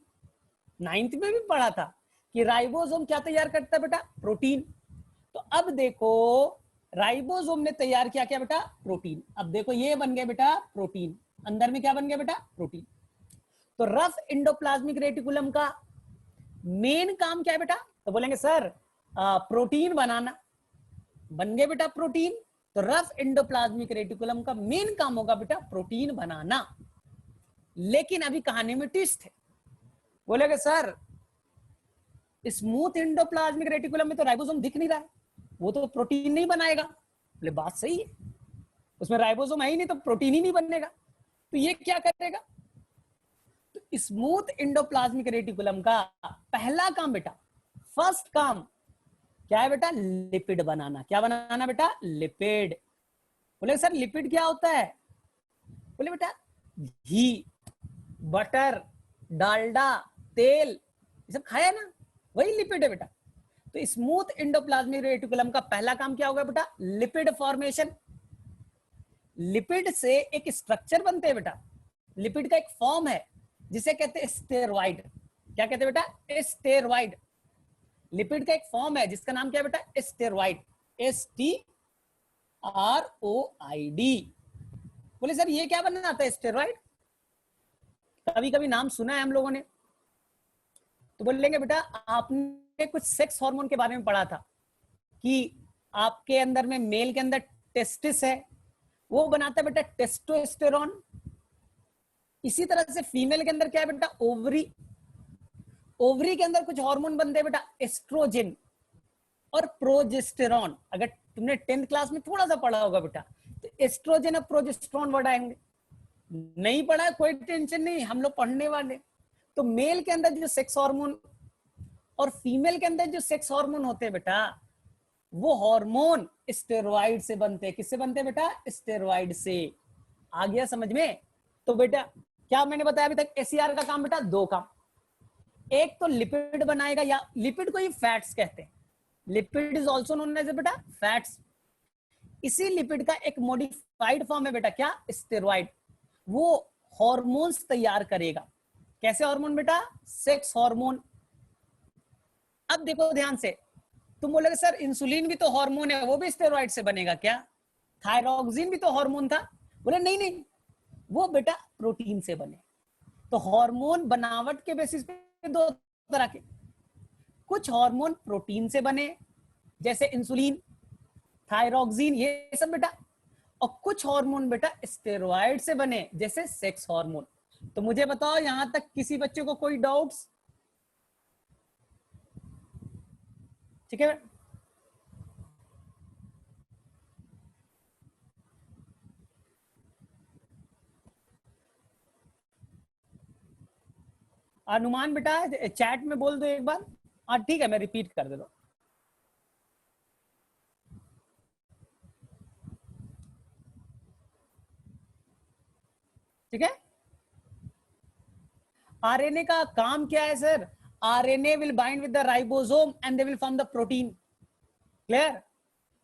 9th में भी पढ़ा था कि राइबोसोम क्या तैयार करता है बेटा? प्रोटीन। तो अब देखो राइबोसोम ने तैयार किया क्या बेटा? प्रोटीन। अब देखो ये बन गया बेटा प्रोटीन, अंदर में क्या बन गया बेटा? प्रोटीन। तो रफ इंडोप्लाज्मिक रेटिकुलम का मेन काम क्या है बेटा? तो बोलेंगे सर प्रोटीन बनाना, बन गए बेटा प्रोटीन। तो रफ इंडोप्लाज्मिक रेटिकुलम का मेन काम होगा बेटा प्रोटीन बनाना। लेकिन अभी कहानी में ट्विस्ट है। बोलेगे सर स्मूथ इंडोप्लाज्मिक रेटिकुलम में तो राइबोसोम दिख नहीं रहा है, वो तो प्रोटीन नहीं बनाएगा। बोले बात सही है, उसमें राइबोसोम है ही नहीं तो प्रोटीन ही नहीं बनेगा। तो ये क्या करेगा? स्मूथ इंडोप्लाज्मिक रेटिकुलम का पहला काम बेटा, फर्स्ट काम क्या है बेटा? लिपिड बनाना। क्या बनाना बेटा? लिपिड। बोले सर लिपिड क्या होता है? बोले बेटा घी, बटर, डालडा, तेल, ये सब खाया ना, वही लिपिड है बेटा। तो स्मूथ इंडोप्लाज्मिक रेटिकुलम का पहला काम क्या होगा बेटा? Lipid formation. लिपिड से एक स्ट्रक्चर बनते हैं बेटा, लिपिड का एक फॉर्म है जिसे कहते हैं स्टेरॉइड। क्या कहते हैं बेटा? स्टेरॉइड। लिपिड का एक फॉर्म है जिसका नाम क्या है बेटा? स्टेरॉइड। STROID। बोले सर ये क्या बनाता है स्टेरॉइड? कभी कभी नाम सुना है हम लोगों ने, तो बोलेंगे बेटा आपने कुछ सेक्स हार्मोन के बारे में पढ़ा था कि आपके अंदर में, मेल के अंदर टेस्टिस है, वो बनाता है बेटा टेस्टोस्टेरोन। इसी तरह से फीमेल के अंदर क्या है बेटा? ओवरी। ओवरी के अंदर कुछ हार्मोन बनते हैं बेटा, एस्ट्रोजन और प्रोजेस्टेरॉन। अगर तुमने 10th क्लास में थोड़ा सा पढ़ा होगा बेटा, तो एस्ट्रोजन और प्रोजेस्टेरॉन वर्ड आएंगे। नहीं पढ़ा कोई टेंशन नहीं, हम लोग पढ़ने वाले। तो मेल के अंदर जो सेक्स हार्मोन और फीमेल के अंदर जो सेक्स हार्मोन होते हैं बेटा, वो हार्मोन स्टेरॉइड से बनते हैं। किससे बनते हैं बेटा? स्टेरॉइड से। आ गया समझ में? तो बेटा क्या मैंने बताया अभी तक? SER का काम बेटा दो काम, एक तो लिपिड बनाएगा, या लिपिड को ही फैट्स कहते हैं। Lipid is also known as बेटा फैट्स। इसी लिपिड का एक मॉडिफाइड फॉर्म है बेटा, क्या? स्टेरॉइड। वो हॉर्मोन्स तैयार करेगा। कैसे हार्मोन बेटा? Sex hormone. अब देखो ध्यान से, तुम बोलोगे सर इंसुलिन भी तो हार्मोन है, वो भी स्टेरॉइड से बनेगा क्या? थायरॉक्सिन भी तो हार्मोन था। बोले नहीं नहीं, वो बेटा प्रोटीन से बने। तो हार्मोन बनावट के बेसिस पे दो तरह के, कुछ हार्मोन प्रोटीन से बने जैसे इंसुलिन, थायरॉक्सिन, ये सब बेटा, और कुछ हार्मोन बेटा स्टेरॉइड से बने जैसे सेक्स हार्मोन। तो मुझे बताओ यहां तक किसी बच्चे को कोई डाउट्स? ठीक है, अनुमान बेटा चैट में बोल दो एक बार। हाँ ठीक है, मैं रिपीट कर दे रहा हूं। ठीक है, आरएनए का काम क्या है sir? RNA will bind with the ribosome and they will form the protein. Clear?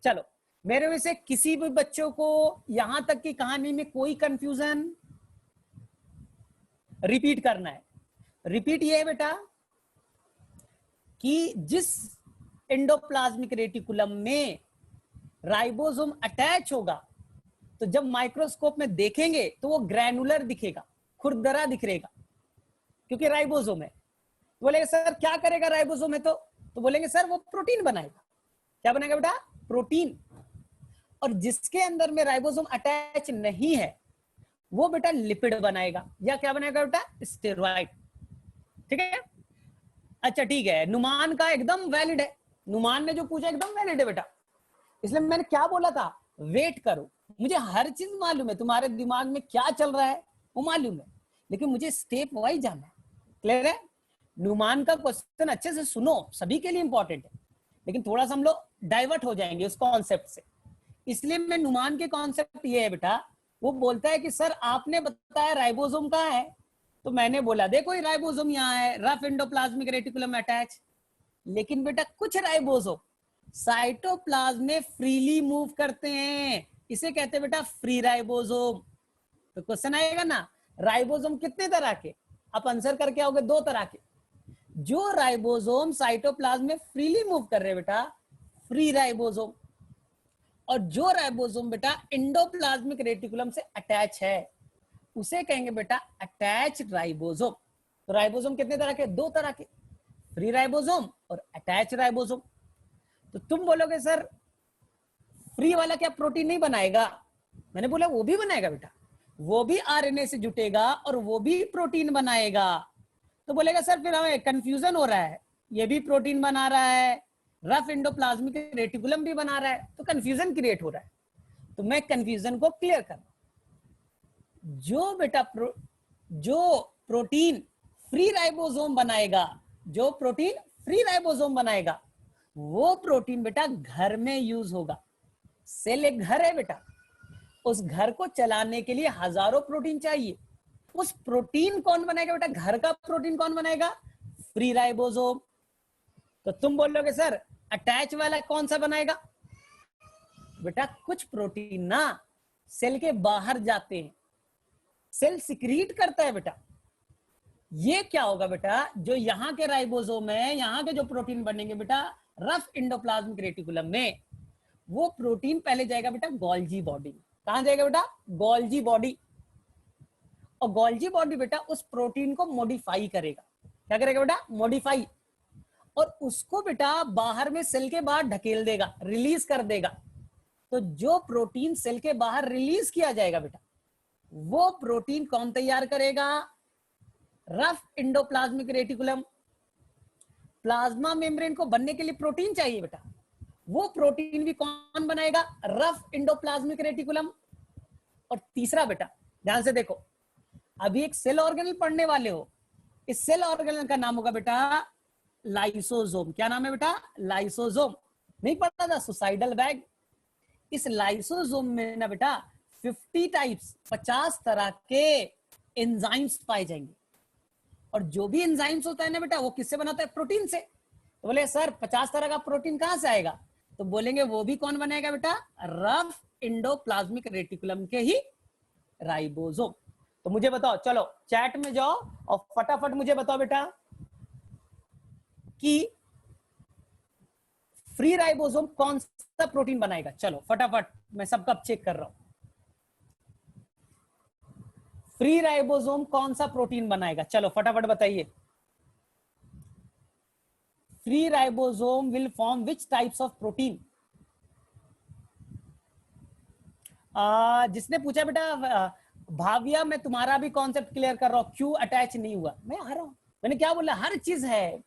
चलो, मेरे में से किसी भी बच्चों को यहां तक की कहानी में कोई कंफ्यूजन? रिपीट करना है। रिपीट ये है बेटा कि जिस एंडोप्लाज्मिक रेटिकुलम में राइबोसोम अटैच होगा, तो जब माइक्रोस्कोप में देखेंगे तो वो ग्रैनुलर दिखेगा, खुरदरा दिखेगा, क्योंकि राइबोसोम है। तो बोलेंगे सर क्या करेगा राइबोसोम है? तो बोलेंगे सर वो प्रोटीन बनाएगा। क्या बनाएगा बेटा? प्रोटीन। और जिसके अंदर में राइबोसोम अटैच नहीं है, वो बेटा लिपिड बनाएगा, या क्या बनाएगा बेटा? स्टेरॉइड। ठीक है, अच्छा ठीक है, नुमान का एकदम वैलिड है। नुमान ने जो पूछा एकदम वैलिड है बेटा। इसलिए मैंने क्या बोला था? वेट करो, मुझे हर चीज मालूम है, तुम्हारे दिमाग में क्या चल रहा है वो मालूम है, लेकिन मुझे स्टेप वाइज जाना है। क्लियर है? नुमान का क्वेश्चन अच्छे से सुनो, सभी के लिए इंपॉर्टेंट है, लेकिन थोड़ा सा हम लोग डाइवर्ट हो जाएंगे उस कॉन्सेप्ट से। इसलिए मैं नुमान के कॉन्सेप्ट ये है बेटा, वो बोलता है कि सर आपने बताया राइबोसोम कहाँ है, तो मैंने बोला देखो ये राइबोसोम यहाँ है, रफ एंडोप्लाज्मिक रेटिकुलम अटैच। लेकिन बेटा कुछ राइबोसोम साइटोप्लाज्म में फ्रीली मूव करते हैं, इसे कहते हैं बेटा फ्री राइबोसोम। तो क्वेश्चन आएगा ना, राइबोसोम कितने तरह के? आप आंसर करके आओगे दो तरह के। जो राइबोसोम साइटोप्लाज्म में फ्रीली मूव कर रहे हैं बेटा, फ्री राइबोसोम। और जो राइबोसोम बेटा एंडोप्लाज्मिक रेटिकुलम से अटैच है, उसे कहेंगे बेटा अटैच राइबोसोम। तो राइबोसोम कितने तरह के? दो तरह के, फ्री राइबोसोम और अटैच राइबोसोम। तो तुम बोलोगे सर फ्री वाला क्या प्रोटीन नहीं बनाएगा? मैंने बोला वो भी बनाएगा बेटा, वो भी आरएनए से जुटेगा और वो भी प्रोटीन बनाएगा। तो बोलेगा सर फिर हमें कंफ्यूजन हो रहा है, ये भी प्रोटीन बना रहा है, रफ एंडोप्लाज्मिक रेटिकुलम भी बना रहा है, तो कंफ्यूजन क्रिएट हो रहा है। तो मैं कंफ्यूजन को क्लियर कर, जो बेटा जो प्रोटीन फ्री राइबोसोम बनाएगा, जो प्रोटीन फ्री राइबोसोम बनाएगा, वो प्रोटीन बेटा घर में यूज होगा। सेल एक घर है बेटा, उस घर को चलाने के लिए हजारों प्रोटीन चाहिए। उस प्रोटीन कौन बनाएगा बेटा? घर का प्रोटीन कौन बनाएगा? Free ribosome. तो तुम बोलोगे सर अटैच वाला कौन सा बनाएगा? बेटा कुछ प्रोटीन ना सेल के बाहर जाते हैं, सेल सिक्रीट करता है बेटा। ये क्या होगा बेटा? जो यहाँ के राइबोसोम है, यहाँ के जो प्रोटीन बनेंगे बेटा रफ एंडोप्लाज्मिक रेटिकुलम में, वो प्रोटीन पहले जाएगा बेटा गोल्जी बॉडी। कहां जाएगा बेटा? Golgi body. और गोल्जी बॉडी बेटा उस प्रोटीन को मॉडिफाई करेगा। क्या करेगा बेटा? मॉडिफाई। और उसको बेटा बाहर में सेल के बाहर ढकेल देगा, रिलीज कर देगा। तो जो प्रोटीन सेल के बाहर रिलीज किया जाएगा बेटा, वो प्रोटीन कौन तैयार करेगा? Rough endoplasmic reticulum. Plasma membrane को बनने के लिए प्रोटीन चाहिए बेटा, वो प्रोटीन भी कौन बनाएगा? Rough endoplasmic reticulum. और तीसरा बेटा ध्यान से देखो, अभी एक सेल ऑर्गेनल पढ़ने वाले हो, इस सेल ऑर्गेनल का नाम होगा बेटा लाइसोसोम। क्या नाम है बेटा? लाइसोसोम। नहीं पढ़ा था? Suicidal bag. इस लाइसोसोम में ना बेटा 50 टाइप्स, 50 तरह के एंजाइम्स पाए जाएंगे। और जो भी एंजाइम्स होता है ना बेटा, वो किससे बनाता है? प्रोटीन से। तो बोले सर 50 तरह का प्रोटीन कहां से आएगा? तो बोलेंगे वो भी कौन बनाएगा बेटा? रफ एंडोप्लाज्मिक रेटिकुलम के ही राइबोसोम। तो मुझे बताओ, चलो चैट में जाओ और फटाफट मुझे बताओ बेटा कि फ्री राइबोसोम कौन सा प्रोटीन बनाएगा। चलो फटाफट, मैं सबका चेक कर रहा हूं। फ्री राइबोसोम कौन सा प्रोटीन बनाएगा? चलो फटाफट बताइए। Free ribosome will form which types of protein? जिसने पूछा बेटा भाविया, मैं तुम्हारा भी कॉन्सेप्ट क्लियर कर रहा हूं, क्यों अटैच नहीं हुआ। मैं आ रहा हूं, मैंने क्या बोला? हर चीज है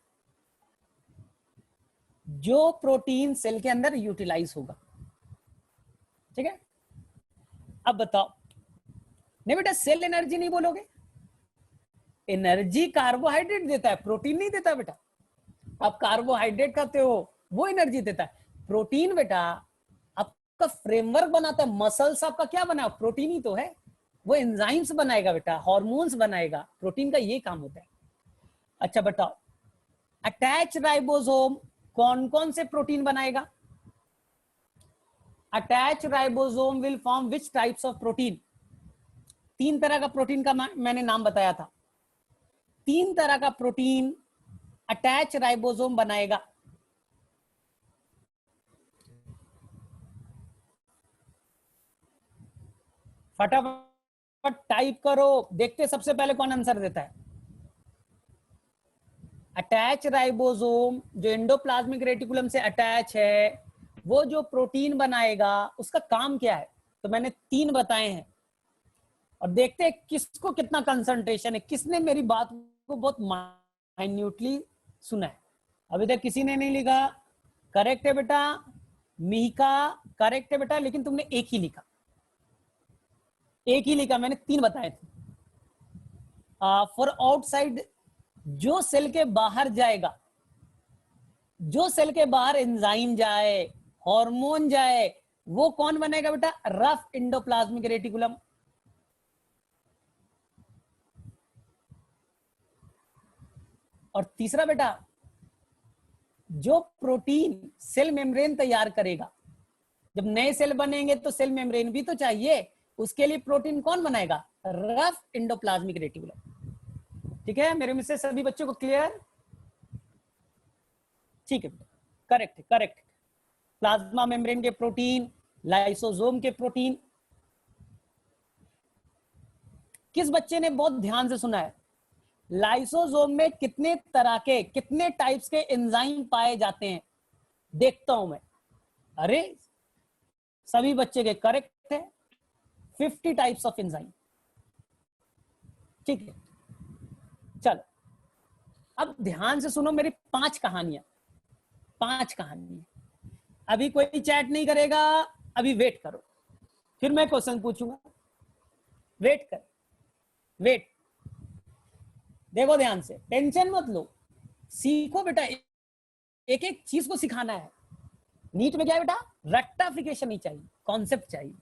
जो प्रोटीन सेल के अंदर यूटिलाइज होगा। ठीक है, अब बताओ। नहीं बेटा सेल एनर्जी नहीं बोलोगे, एनर्जी कार्बोहाइड्रेट देता है, प्रोटीन नहीं देता बेटा। आप कार्बोहाइड्रेट खाते हो, वो एनर्जी देता है। प्रोटीन बेटा आपका फ्रेमवर्क बनाता है। मसल्स आपका क्या बना? प्रोटीन ही तो है। वो एंजाइम्स बनाएगा बेटा, हार्मोन्स बनाएगा। प्रोटीन का ये काम होता है। अच्छा बताओ, अटैच राइबोसोम कौन कौन से प्रोटीन बनाएगा? Attach ribosome will form which types of protein? 3 तरह का प्रोटीन का मैंने नाम बताया था। 3 तरह का प्रोटीन अटैच राइबोसोम बनाएगा। फटाफट टाइप करो, देखते सबसे पहले कौन आंसर देता है। अटैच राइबोसोम जो एंडोप्लाज्मिक रेटिकुलम से अटैच है, वो जो प्रोटीन बनाएगा उसका काम क्या है? तो मैंने 3 बताए हैं। और देखते हैं किसको कितना कंसंट्रेशन है, किसने मेरी बात को बहुत माइन्यूटली सुना है। अभी तक किसी ने नहीं लिखा। करेक्ट है बेटा। मिहिका करेक्ट है बेटा, लेकिन तुमने एक ही लिखा, एक ही लिखा। मैंने 3 बताए थे। फॉर आउटसाइड, जो सेल के बाहर जाएगा, जो सेल के बाहर एंजाइम जाए, हार्मोन जाए, वो कौन बनेगा बेटा? Rough endoplasmic reticulum. और तीसरा बेटा, जो प्रोटीन सेल मेम्ब्रेन तैयार करेगा। जब नए सेल बनेंगे तो सेल मेम्ब्रेन भी तो चाहिए, उसके लिए प्रोटीन कौन बनाएगा? Rough endoplasmic reticulum. ठीक है, मेरे में से सभी बच्चों को क्लियर? ठीक है, करेक्ट करेक्ट। प्लाज्मा मेम्ब्रेन के प्रोटीन, लाइसोसोम के प्रोटीन। किस बच्चे ने बहुत ध्यान से सुना है? लाइसोसोम में कितने तरह के, कितने टाइप्स के एंजाइम पाए जाते हैं? देखता हूं मैं। अरे सभी बच्चे के करेक्ट है, 50 टाइप्स ऑफ एंजाइम। ठीक है, चलो अब ध्यान से सुनो मेरी 5 कहानियां। 5 कहानियां। अभी कोई चैट नहीं करेगा, अभी वेट करो, फिर मैं क्वेश्चन पूछूंगा। वेट कर, वेट। देखो ध्यान से, टेंशन मत लो, सीखो बेटा, एक एक चीज को सिखाना है। नीट में क्या है बेटा, रेक्टिफिकेशन ही चाहिए, कॉन्सेप्ट चाहिए।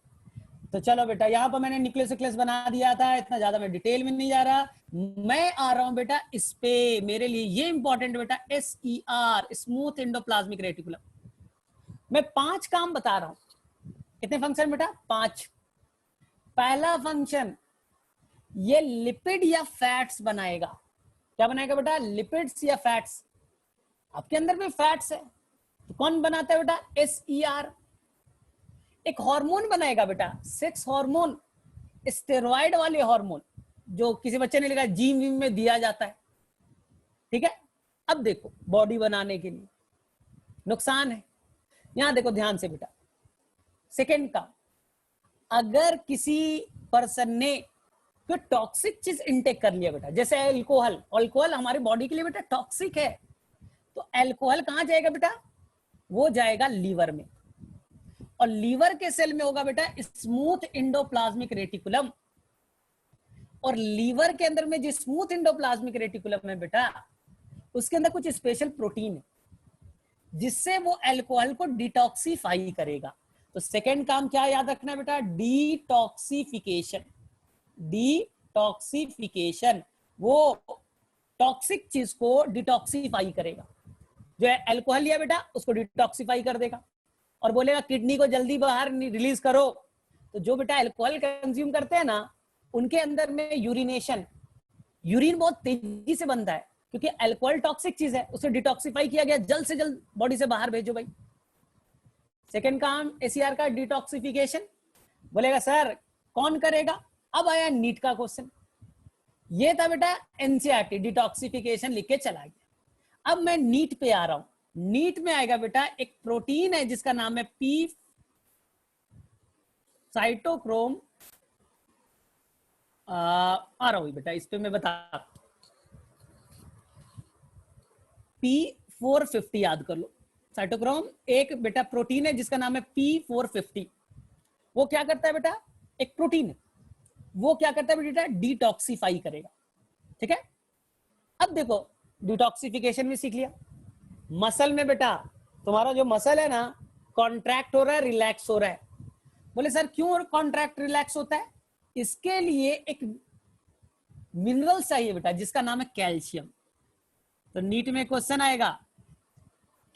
तो चलो बेटा, यहाँ पर मैंने न्यूक्लियस बना दिया था, इतना ज्यादा मैं डिटेल में नहीं जा रहा। मैं आ रहा हूं बेटा इस पे, मेरे लिए ये इंपॉर्टेंट बेटा, SER, स्मूथ एंडोप्लाज्मिक रेटिकुलम। मैं 5 काम बता रहा हूं। कितने फंक्शन बेटा, 5। पहला फंक्शन, ये लिपिड या फैट्स बनाएगा। क्या बनाएगा बेटा, लिपिड्स या फैट्स। आपके अंदर भी फैट्स है, तो कौन बनाता है बेटा, SER। एक हार्मोन बनाएगा बेटा, सेक्स हार्मोन, स्टेरॉइड वाले हार्मोन, जो किसी बच्चे ने लिखा जिम विम में दिया जाता है, ठीक है। अब देखो, बॉडी बनाने के लिए नुकसान है। यहां देखो ध्यान से बेटा, सेकंड का, अगर किसी पर्सन ने कोई टॉक्सिक चीज इनटेक कर लिया बेटा, जैसे अल्कोहल, अल्कोहल हमारी बॉडी के लिए बेटा टॉक्सिक है, तो अल्कोहल कहां जाएगा बेटा, वो जाएगा लीवर में, और लीवर के सेल में होगा बेटा स्मूथ एंडोप्लाज्मिक रेटिकुलम। और लीवर के अंदर में जो स्मूथ एंडोप्लाज्मिक रेटिकुलम है बेटा, उसके अंदर कुछ स्पेशल प्रोटीन है, जिससे वो अल्कोहल को डिटॉक्सिफाई करेगा। तो सेकंड काम क्या याद रखना है बेटा, डिटॉक्सिफिकेशन। डिटॉक्सिफिकेशन, वो टॉक्सिक चीज को डिटॉक्सिफाई करेगा। जो है अल्कोहल लिया बेटा, उसको डिटॉक्सिफाई कर देगा और बोलेगा किडनी को जल्दी बाहर रिलीज करो। तो जो बेटा अल्कोहल कंज्यूम करते हैं ना, उनके अंदर में यूरिनेशन, यूरिन बहुत तेजी से बनता है, क्योंकि अल्कोहल टॉक्सिक चीज है, उसे डिटॉक्सिफाई किया गया, जल्द से जल्द बॉडी से बाहर भेजो भाई। सेकंड काम SER का, डिटॉक्सिफिकेशन। बोलेगा सर कौन करेगा, अब आया नीट का क्वेश्चन। ये था बेटा NCERT, डिटॉक्सिफिकेशन लिख के चला गया। अब मैं नीट पे आ रहा हूं। नीट में आएगा बेटा एक प्रोटीन है जिसका नाम है P साइटोक्रोम, आ रहा हूं बेटा, इस पे मैं बता, P450 याद कर लो। साइटोक्रोम एक बेटा प्रोटीन है जिसका नाम है P450। वो क्या करता है बेटा, एक प्रोटीन है, वो क्या करता है बेटा, डिटॉक्सिफाई करेगा, ठीक है। अब देखो, डिटॉक्सिफिकेशन भी सीख लिया। मसल में बेटा, तुम्हारा जो मसल है ना, कॉन्ट्रैक्ट हो रहा है, रिलैक्स हो रहा है। बोले सर क्यों कॉन्ट्रैक्ट रिलैक्स होता है, इसके लिए एक मिनरल चाहिए बेटा, जिसका नाम है कैल्शियम। तो नीट में क्वेश्चन आएगा,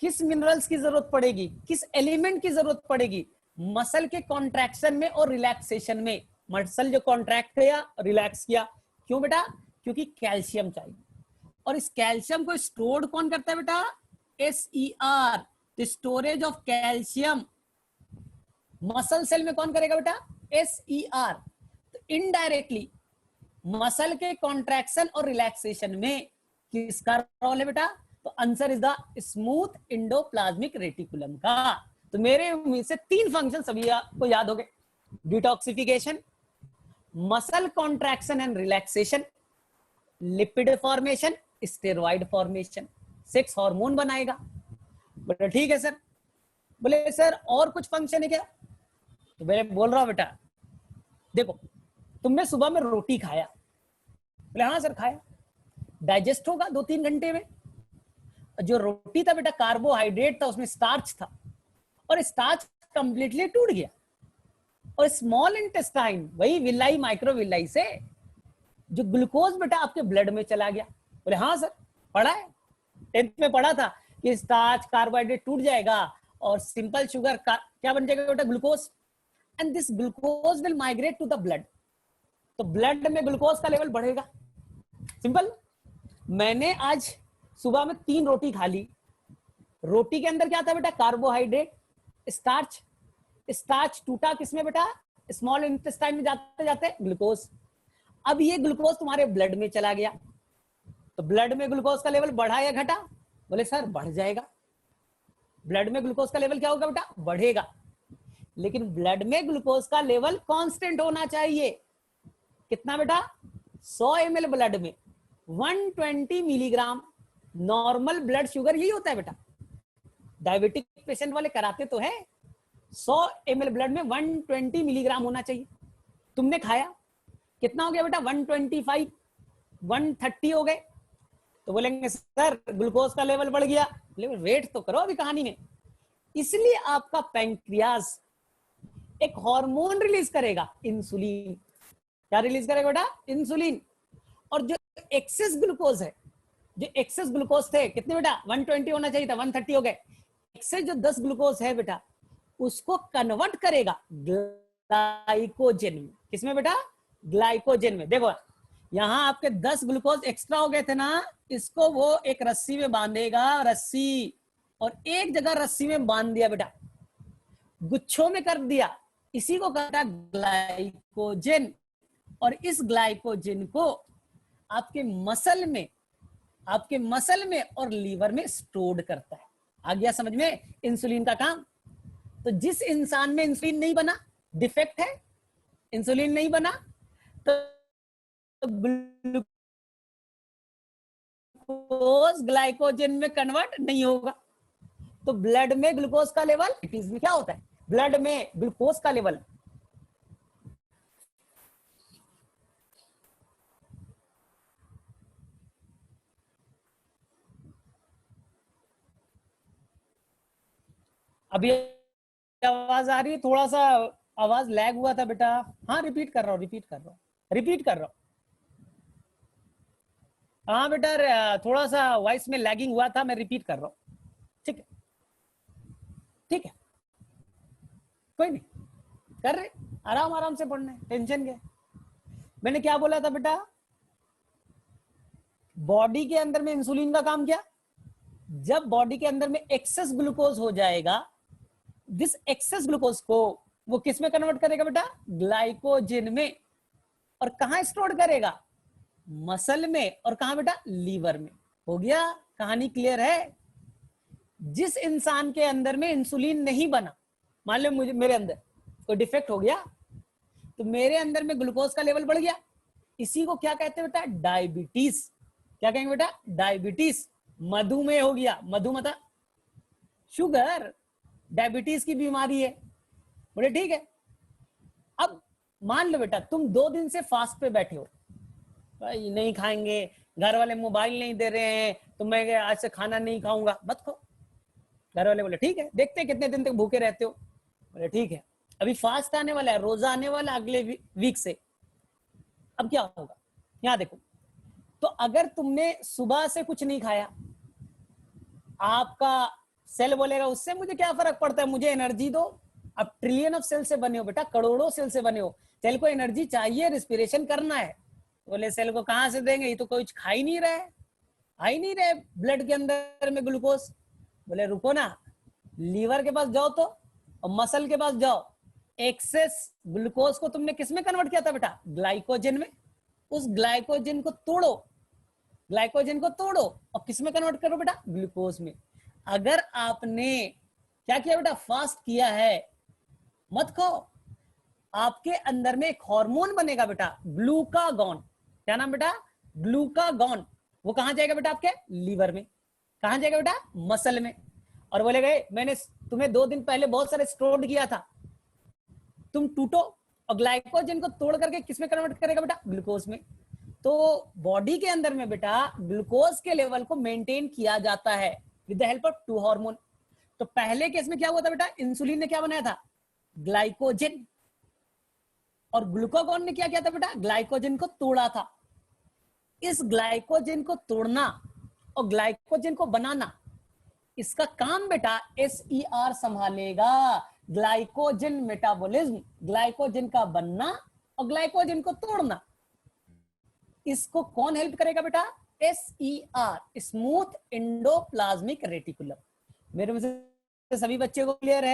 किस मिनरल्स की जरूरत पड़ेगी, किस एलिमेंट की जरूरत पड़ेगी मसल के कॉन्ट्रैक्शन में और रिलैक्सेशन में। मसल जो कॉन्ट्रैक्ट किया, रिलैक्स किया, क्यों बेटा, क्योंकि कैल्शियम चाहिए। और इस कैल्शियम को स्टोर कौन करता है बेटा, SER, storage of calcium muscle cell में कौन करेगा बेटा, SER। तो इनडायरेक्टली मसल के कॉन्ट्रैक्शन और रिलैक्सेशन में किसका रोल है बेटा, तो answer is the smooth endoplasmic reticulum का। तो मेरे उम्मीद से 3 फंक्शन सभी को याद हो गए, detoxification, muscle contraction and relaxation, lipid formation, steroid formation, sex hormone बनाएगा। बोले ठीक है सर। बोले सर और कुछ फंक्शन है क्या, तो मैं बोल रहा हूं बेटा, देखो तुमने सुबह में रोटी खाया, बोले हाँ सर खाया, डाइजेस्ट होगा 2-3 घंटे में। जो रोटी था बेटा कार्बोहाइड्रेट था, उसमें स्टार्च था, और स्टार्च कंप्लीटली टूट गया, और स्मॉल इंटेस्टाइन, वही विलाई माइक्रोविलाई से जो ग्लूकोज बेटा आपके ब्लड में चला गया। बोले हाँ सर पढ़ा है, 10th में पढ़ा था कि स्टार्च कार्बोहाइड्रेट टूट जाएगा और सिंपल शुगर का क्या बन जाएगा बेटा, glucose, and this glucose will migrate to the blood. तो ब्लड में ग्लूकोज का लेवल बढ़ेगा, सिंपल। मैंने आज सुबह में 3 रोटी खा ली, रोटी के अंदर क्या था बेटा, कार्बोहाइड्रेट, स्टार्च, स्टार्च टूटा किसमें बेटा, स्मॉल इंटेस्टाइन में जाते जाते ग्लूकोज। अब ये ग्लूकोज तुम्हारे ब्लड में चला गया, तो ब्लड में ग्लूकोज का लेवल बढ़ा या घटा, बोले सर बढ़ जाएगा। ब्लड में ग्लूकोज का लेवल क्या होगा बेटा, बढ़ेगा। लेकिन ब्लड में ग्लूकोज का लेवल कांस्टेंट होना चाहिए, कितना बेटा, 100 ml ब्लड में 120 मिलीग्राम नॉर्मल ब्लड शुगर यही होता है बेटा। डायबिटिक पेशेंट वाले कराते तो है, 100 ml ब्लड में 120 मिलीग्राम होना चाहिए। तुमने खाया, कितना हो गया बेटा, 125। 130 हो गए तो बोलेंगे सर ग्लूकोज का लेवल बढ़ गया। वेट तो करो अभी कहानी में। इसलिए आपका पैंक्रियाज एक हार्मोन रिलीज करेगा, इंसुलिन। क्या रिलीज करेगा बेटा? इंसुलिन। और जो एक्सेस ग्लूकोज है, जो एक्सेस ग्लूकोज थे कितने बेटा? 120 होना चाहिए था, 130 हो गए। एक्सेस जो 10 ग्लूकोज है बेटा, उसको कन्वर्ट करेगा ग्लाइकोजन में। किसमें बेटा? ग्लाइकोजन में। देखो यहां आपके 10 ग्लूकोज एक्स्ट्रा हो गए थे ना, इसको वो एक रस्सी में बांधेगा, रस्सी, और एक जगह रस्सी में बांध दिया बेटा, गुच्छों में कर दिया, इसी को कहता है ग्लाइकोजन। और इस ग्लाइकोजन को आपके मसल में और लीवर में स्टोर करता है। आ गया समझ में इंसुलिन का काम? तो जिस इंसान में इंसुलिन नहीं बना, डिफेक्ट है, इंसुलिन नहीं बना, तो ग्लूकोज ग्लाइकोजन में कन्वर्ट नहीं होगा। तो ब्लड में ग्लूकोज का लेवल, में क्या होता है? ब्लड में ग्लूकोज का लेवल अभी आवाज आ रही है? थोड़ा सा आवाज लैग हुआ था बेटा। हाँ रिपीट कर रहा हूँ। हाँ बेटा थोड़ा सा वॉइस में लैगिंग हुआ था, मैं रिपीट कर रहा हूँ। ठीक है, कोई नहीं, कर रहे, आराम से पढ़ना है, टेंशन क्या? मैंने क्या बोला था बेटा? बॉडी के अंदर में इंसुलिन का काम क्या? जब बॉडी के अंदर में एक्सेस ग्लूकोज हो जाएगा, दिस एक्सेस ग्लूकोज को वो किस में कन्वर्ट करेगा बेटा? ग्लाइकोजन में। और कहां स्टोर करेगा? मसल में। और कहां बेटा? लीवर में। हो गया, कहानी क्लियर है? जिस इंसान के अंदर में इंसुलिन नहीं बना, मान लो मेरे अंदर कोई डिफेक्ट हो गया, तो मेरे अंदर में ग्लूकोज का लेवल बढ़ गया, इसी को क्या कहते हैं बेटा? डायबिटीज। क्या कहेंगे बेटा? डायबिटीज। मधुमेह हो गया, मधुमता, शुगर, डायबिटीज की बीमारी है। बोले ठीक है। अब मान लो बेटा तुम 2 दिन से फास्ट पे बैठे हो, भाई नहीं खाएंगे, घर वाले मोबाइल नहीं दे रहे हैं, तो मैं आज से खाना नहीं खाऊंगा, मत खाओ। घर वाले बोले ठीक है, देखते हैं कितने दिन तक भूखे रहते हो। बोले ठीक है, अभी फास्ट आने वाला है, रोजा आने वाला अगले वीक से। अब क्या होगा? यहां देखो, तो अगर तुमने सुबह से कुछ नहीं खाया, आपका सेल बोलेगा उससे मुझे क्या फर्क पड़ता है, मुझे एनर्जी दो। अब ट्रिलियन ऑफ सेल से बने हो बेटा, करोड़ों सेल से बने हो, सेल को एनर्जी चाहिए, रिस्पिरेशन करना है। बोले सेल को कहां से देंगे, ये तो कुछ खा ही नहीं रहे, आ ही नहीं रहे ब्लड के अंदर में ग्लूकोज। बोले रुको ना, लीवर के पास जाओ तो, और मसल के पास जाओ। एक्सेस ग्लूकोज को तुमने किस में कन्वर्ट किया था बेटा? ग्लाइकोजन में। उस ग्लाइकोजन को तोड़ो, और किस में कन्वर्ट करो बेटा? ग्लूकोज में। अगर आपने क्या किया बेटा? फास्ट किया है, मत खाओ, आपके अंदर में एक हार्मोन बनेगा बेटा, ग्लूकागॉन। क्या नाम बेटा? ग्लूकागॉन। वो कहां जाएगा बेटा? आपके लीवर में। कहां जाएगा बेटा? मसल में। और बोले गए मैंने तुम्हें 2 दिन पहले बहुत सारे स्टोर किया था, तुम टूटो, और ग्लाइकोजन को तोड़ करके किसमें कन्वर्ट करेगा बेटा? ग्लूकोज में। तो बॉडी के अंदर में बेटा ग्लूकोज के लेवल को मेंटेन किया जाता है with the help of 2 hormone. तो पहले केस में क्या हुआ था बेटा? इंसुलिन ने क्या बनाया था? ग्लाइकोजन। और ग्लूकागॉन ने क्या किया था बेटा? ग्लाइकोजन को तोड़ा था। इस ग्लाइकोजन को तोड़ना और ग्लाइकोजन को बनाना, इसका काम बेटा SER संभालेगा। ग्लाइकोजन मेटाबॉलिज्म, ग्लाइकोजन का बनना और ग्लाइकोजन को तोड़ना, इसको कौन हेल्प करेगा बेटा? SER, smooth endoplasmic reticulum. मेरे में से सभी बच्चे को क्लियर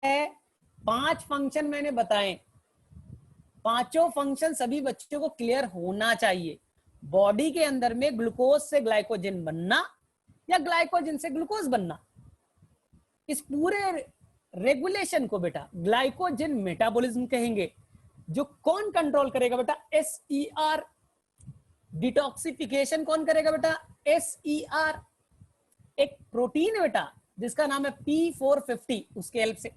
है? 5 फंक्शन मैंने बताए, पांचों फंक्शन सभी बच्चों को क्लियर होना चाहिए। बॉडी के अंदर में ग्लूकोज से ग्लाइकोजन बनना या ग्लाइकोजन से ग्लूकोज बनना, इस पूरे रेगुलेशन को बेटा ग्लाइकोजन मेटाबॉलिज्म कहेंगे। जो कौन कंट्रोल करेगा बेटा? SER। डिटॉक्सिफिकेशन कौन करेगा बेटा? SER। एक प्रोटीन है बेटा जिसका नाम है P450, उसके हेल्प से।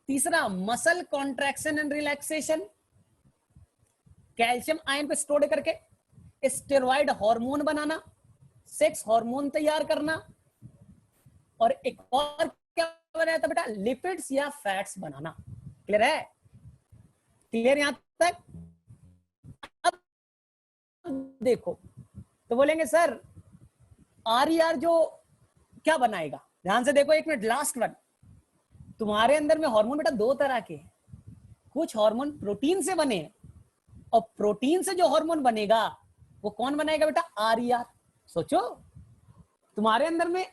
तीसरा muscle contraction and relaxation, calcium ion पे स्टोर करके। स्टेरॉइड हार्मोन बनाना, सेक्स हार्मोन तैयार करना, और एक और क्या बनाया था बेटा, लिपिड्स या फैट्स बनाना। क्लियर है? क्लियर यहां तक? अब देखो तो बोलेंगे सर आर जो क्या बनाएगा, ध्यान से देखो एक मिनट, लास्ट वन। तुम्हारे अंदर में हार्मोन बेटा दो तरह के हैं, कुछ हार्मोन प्रोटीन से बने हैं, और प्रोटीन से जो हार्मोन बनेगा वो कौन बनाएगा बेटा, आर। सोचो तुम्हारे अंदर में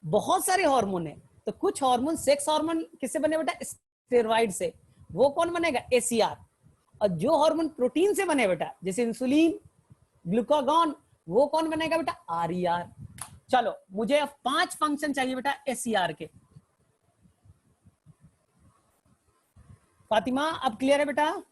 बहुत सारे हार्मोन है, तो कुछ हार्मोन, सेक्स हार्मोन किससे बने बेटा, स्टेरॉइड से, वो कौन बनेगा, एसीआर। और जो हार्मोन प्रोटीन से बने बेटा, जैसे इंसुलिन, ग्लूकागॉन, वो कौन बनेगा बेटा, आर। चलो मुझे अब 5 फंक्शन चाहिए बेटा एसीआर के। फातिमा अब क्लियर है बेटा?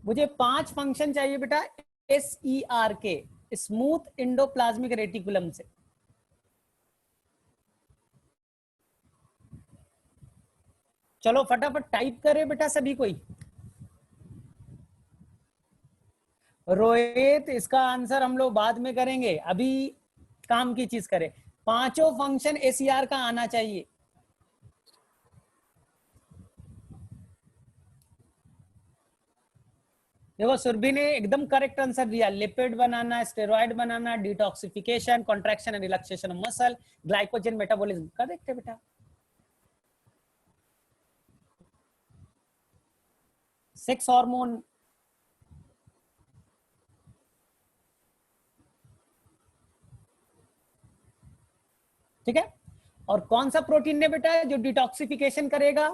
मुझे 5 फंक्शन चाहिए बेटा एसईआर के, स्मूथ इंडोप्लाज्मिक रेटिकुलम से। चलो फटाफट टाइप करे बेटा सभी कोई। रोहित इसका आंसर हम लोग बाद में करेंगे, अभी काम की चीज करें। पांचों फंक्शन एसीआर का आना चाहिए। देखो सुरभि ने एकदम करेक्ट आंसर दिया, lipid banana, steroid banana, detoxification, contraction and relaxation of muscle, glycogen metabolism. Correct है बेटा। सेक्स हार्मोन, ठीक है। और कौन सा प्रोटीन ने बेटा जो डिटॉक्सिफिकेशन करेगा,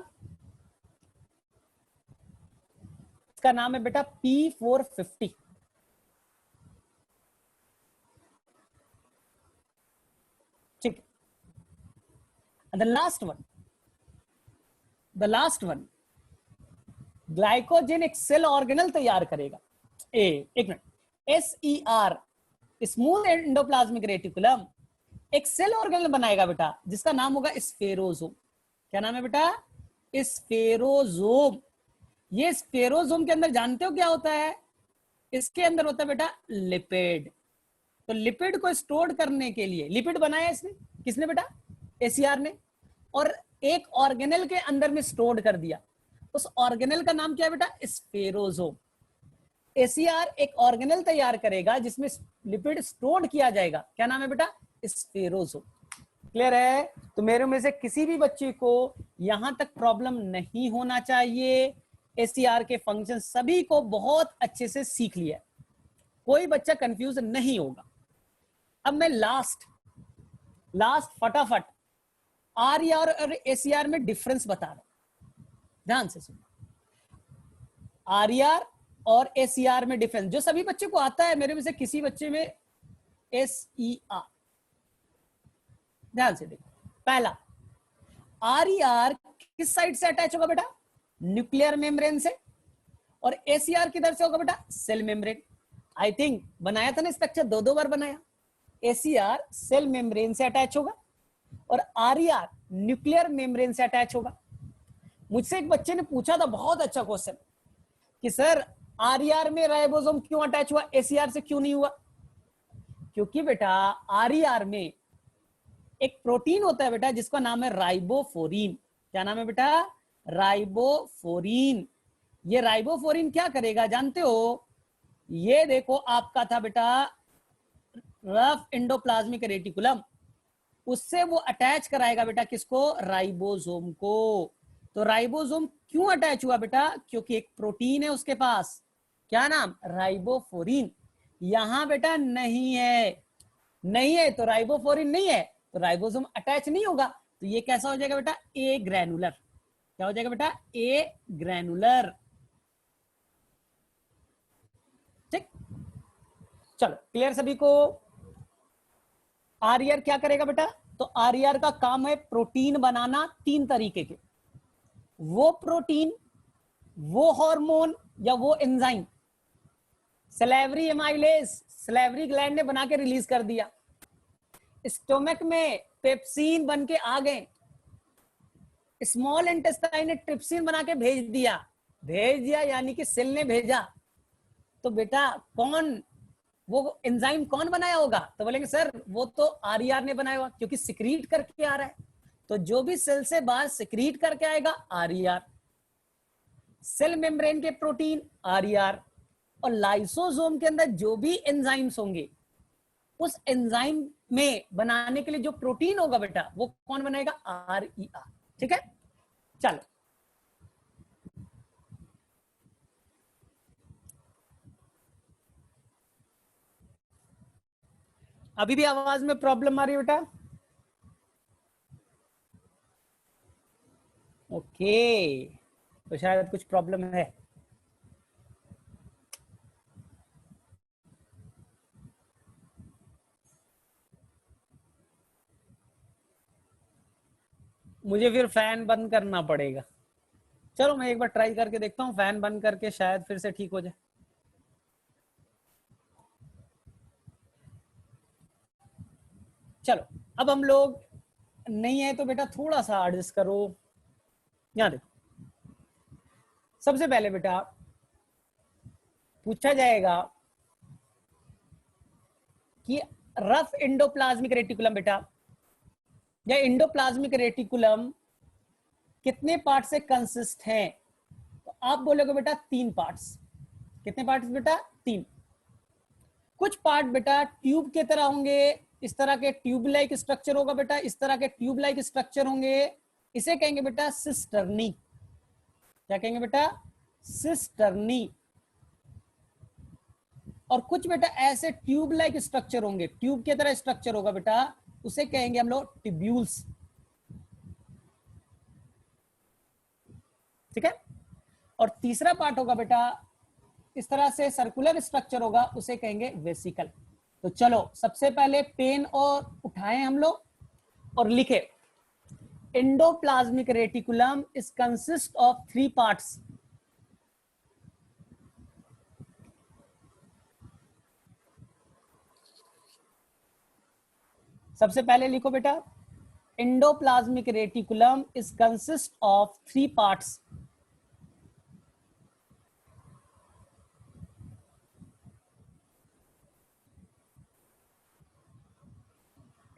इसका नाम है बेटा P450। ठीक। द लास्ट वन, ग्लाइकोजन एक सेल ऑर्गेनल तैयार करेगा। एक minute, SER smooth endoplasmic reticulum एक सेल ऑर्गेनल बनाएगा बेटा, जिसका नाम होगा स्फेरोजोम। क्या नाम है बेटा, स्फेरोजोम। ये स्फेरोजोम के अंदर जानते हो क्या होता है, इसके अंदर होता है बेटा लिपिड। तो लिपिड को स्टोर करने के लिए, लिपिड बनाया इसने, किसने बेटा, एसीआर ने, और एक ऑर्गेनल के अंदर में स्टोर कर दिया। उस ऑर्गेनल का नाम क्या है बेटा, स्फेरोजोम। एसीआर एक ऑर्गेनल तैयार करेगा जिसमें लिपिड स्टोर किया जाएगा, क्या नाम है बेटा, स्फेरोजोम। क्लियर है? तो मेरे में से किसी भी बच्चे को यहां तक प्रॉब्लम नहीं होना चाहिए। एसीआर के फंक्शन सभी को बहुत अच्छे से सीख लिया, कोई बच्चा कंफ्यूज नहीं होगा। अब मैं लास्ट फटाफट आरईआर और एसीआर में डिफरेंस बता रहा हूं, ध्यान से सुनो। आरईआर और एसीआर में डिफरेंस जो सभी बच्चे को आता है, मेरे में से किसी बच्चे में एसईआर, ध्यान से देखो। पहला, आरईआर किस साइड से अटैच होगा बेटा, न्यूक्लियर मेम्ब्रेन से, और एसीआर किधर से होगा बेटा, सेल मेम्ब्रेन। आई थिंक बनाया था ना स्ट्रक्चर, दो बार बनाया। एसीआर सेल मेम्ब्रेन से अटैच होगा और आरईआर न्यूक्लियर मेम्ब्रेन से अटैच होगा। मुझसे एक बच्चे ने पूछा था बहुत अच्छा क्वेश्चन कि सर आरईआर में राइबोसोम क्यों अटैच हुआ, एसीआर से क्यों नहीं हुआ? क्योंकि बेटा आरईआर में एक प्रोटीन होता है बेटा जिसका नाम है राइबोफोरीन। क्या नाम है बेटा, राइबोफोरीन। ये राइबोफोरीन क्या करेगा जानते हो? ये देखो आपका था बेटा रफ एंडोप्लाज्मिक रेटिकुलम, उससे वो अटैच कराएगा बेटा किसको, राइबोसोम को। तो राइबोसोम क्यों अटैच हुआ बेटा, क्योंकि एक प्रोटीन है उसके पास, क्या नाम, राइबोफोरीन। यहां बेटा नहीं है तो राइबोफोरीन नहीं है तो राइबोसोम अटैच नहीं होगा। तो ये कैसा हो जाएगा बेटा, ए ग्रैनुलर। क्या हो जाएगा बेटा, ए ग्रैनुलर। ठीक, चलो क्लियर सभी को? आरईआर क्या करेगा बेटा, तो आरईआर का काम है प्रोटीन बनाना 3 तरीके के। वो प्रोटीन, वो हार्मोन या वो enzyme, salivary amylase salivary gland ने बना के रिलीज कर दिया, स्टोमक में पेप्सिन बन के आ गए, स्मॉल इंटेस्टाइन ने ट्रिप्सिन बना के भेज दिया यानी कि सेल ने भेजा, तो बेटा कौन वो एंजाइम कौन बनाया होगा? तो बोलेंगे सर वो तो आरईआर ने बनाया होगा, क्योंकि सिक्रीट करके आ रहा है। तो जो भी सेल से बाहर सिक्रीट करके आएगा आरईआर, सेल मेम्ब्रेन के प्रोटीन आरईआर, और लाइसोसोम के अंदर जो भी एंजाइम्स होंगे उस एंजाइम में बनाने के लिए जो प्रोटीन होगा बेटा वो कौन बनाएगा? आरईआर। ठीक है, चलो अभी भी आवाज में प्रॉब्लम आ रही है बेटा? ओके, तो शायद कुछ प्रॉब्लम है। मुझे फिर फैन बंद करना पड़ेगा। चलो मैं एक बार ट्राई करके देखता हूँ, फैन बंद करके शायद फिर से ठीक हो जाए। चलो अब हम लोग नहीं है तो बेटा थोड़ा सा एडजस्ट करो। यहां देखो, सबसे पहले बेटा पूछा जाएगा कि रफ एंडोप्लाज्मिक रेटिकुलम बेटा या एंडोप्लाज्मिक रेटिकुलम कितने पार्ट से कंसिस्ट है? तो आप बोलोगे बेटा 3 पार्ट्स। कितने पार्ट्स बेटा? 3। कुछ पार्ट बेटा ट्यूब के तरह होंगे, इस तरह के ट्यूब लाइक स्ट्रक्चर होगा बेटा, इस तरह के ट्यूब लाइक स्ट्रक्चर होंगे, इसे कहेंगे बेटा सिस्टर्नी। क्या कहेंगे बेटा? सिस्टर्नी। और कुछ बेटा ऐसे ट्यूब लाइक स्ट्रक्चर होंगे, ट्यूब के तरह स्ट्रक्चर होगा बेटा, उसे कहेंगे हम लोग ट्यूब्यूल्स। ठीक है, और तीसरा पार्ट होगा बेटा इस तरह से सर्कुलर स्ट्रक्चर होगा, उसे कहेंगे वेसिकल। तो चलो सबसे पहले पेन और उठाएं हम लोग और लिखे, endoplasmic reticulum is consist of 3 parts. सबसे पहले लिखो बेटा, endoplasmic reticulum is consist of 3 parts.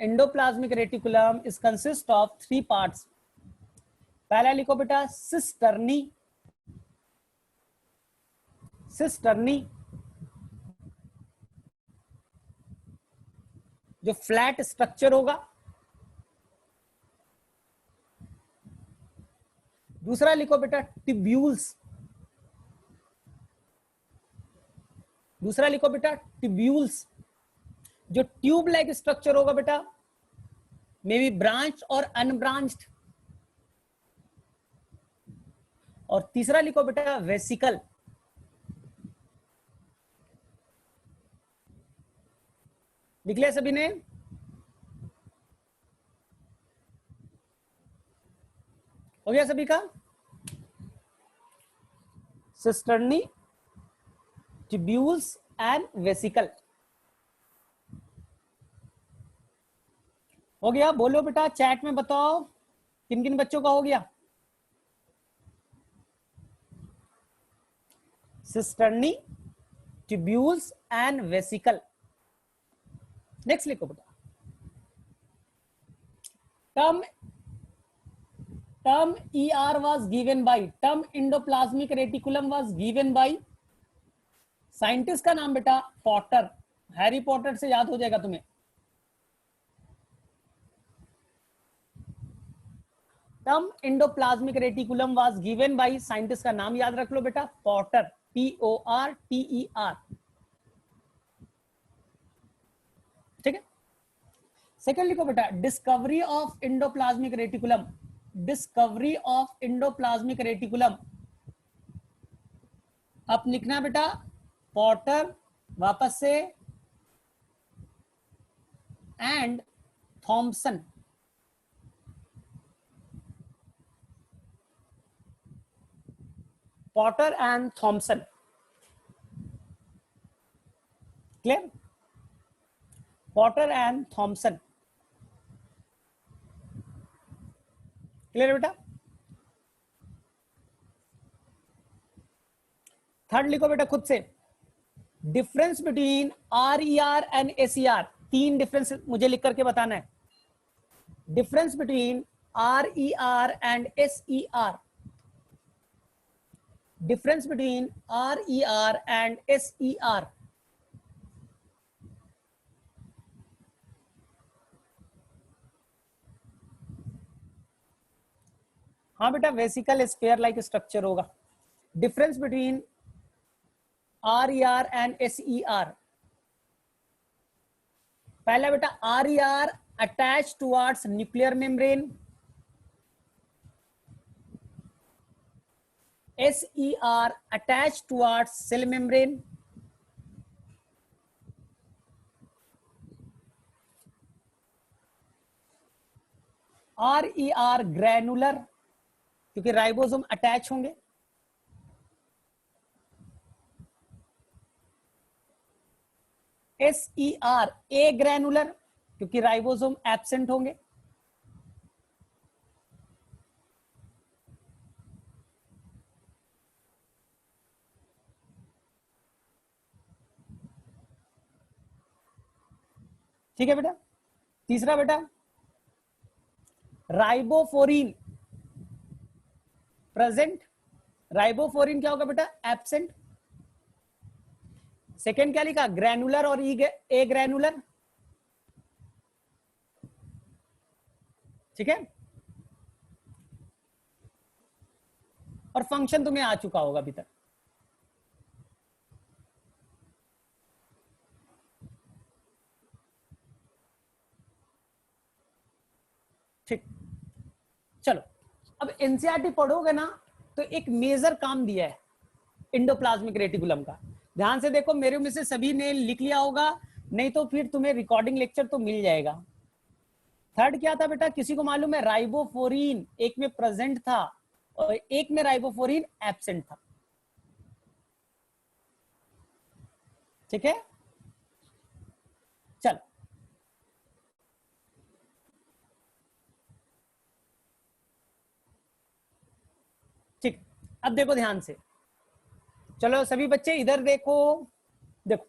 Endoplasmic reticulum is consist of 3 parts. पहला लिखो बेटा सिस्टर्नी। सिस्टर्नी जो फ्लैट स्ट्रक्चर होगा। दूसरा लिखो बेटा ट्यूब्यूल्स। दूसरा लिखो बेटा ट्यूब्यूल्स जो ट्यूब लाइक स्ट्रक्चर होगा बेटा, मे बी ब्रांच और अनब्रांच्ड। और तीसरा लिखो बेटा वेसिकल। लिख लिया सभी ने? हो गया सभी का? सिस्टर्नी, ट्यूब्यूल्स एंड वेसिकल हो गया। बोलो बेटा चैट में बताओ किन किन बच्चों का हो गया? Cisternae, tubules and vesicle. Next लिखो बेटा, term ER was given by, term endoplasmic reticulum was given by, scientist का नाम बेटा पॉटर। हैरी पॉटर से याद हो जाएगा तुम्हें। Term endoplasmic reticulum was given by, scientist का नाम याद रख लो बेटा पॉटर, PORTER। ठीक है, सेकंड लिखो बेटा discovery of endoplasmic reticulum. Discovery of endoplasmic reticulum अब लिखना बेटा पॉटर, वापस से and Thomson. Potter and Thomson. Clear? Potter and Thomson. Clear बेटा? थर्ड लिखो बेटा खुद से, difference between RER and SER। 3 difference मुझे लिख करके बताना है। Difference between RER and SER। Difference between RER and SER। हाँ बेटा, वेसिकल स्फीयर लाइक स्ट्रक्चर होगा। Difference between RER and SER। पहला बेटा RER attach towards nuclear membrane, SER attach towards cell membrane. RER granular, क्योंकि ribosome attach होंगे। SER agranular, क्योंकि ribosome absent होंगे। ठीक है बेटा। तीसरा बेटा राइबोफोरिन प्रेजेंट, राइबोफोरिन क्या होगा बेटा, एब्सेंट। सेकेंड क्या लिखा, ग्रैनुलर और ए ग्रैनुलर। ठीक है, और फंक्शन तुम्हें आ चुका होगा अभी तक। ठीक, चलो अब एनसीईआरटी पढ़ोगे ना तो एक मेजर काम दिया है इंडोप्लाज्मिक रेटिकुलम का। ध्यान से देखो, मेरे में से सभी ने लिख लिया होगा, नहीं तो फिर तुम्हें रिकॉर्डिंग लेक्चर तो मिल जाएगा। थर्ड क्या था बेटा, किसी को मालूम है? राइबोफोरिन एक में प्रेजेंट था और एक में राइबोफोरिन एब्सेंट था। ठीक है, चल ठीक, अब देखो ध्यान से, चलो सभी बच्चे इधर देखो। देखो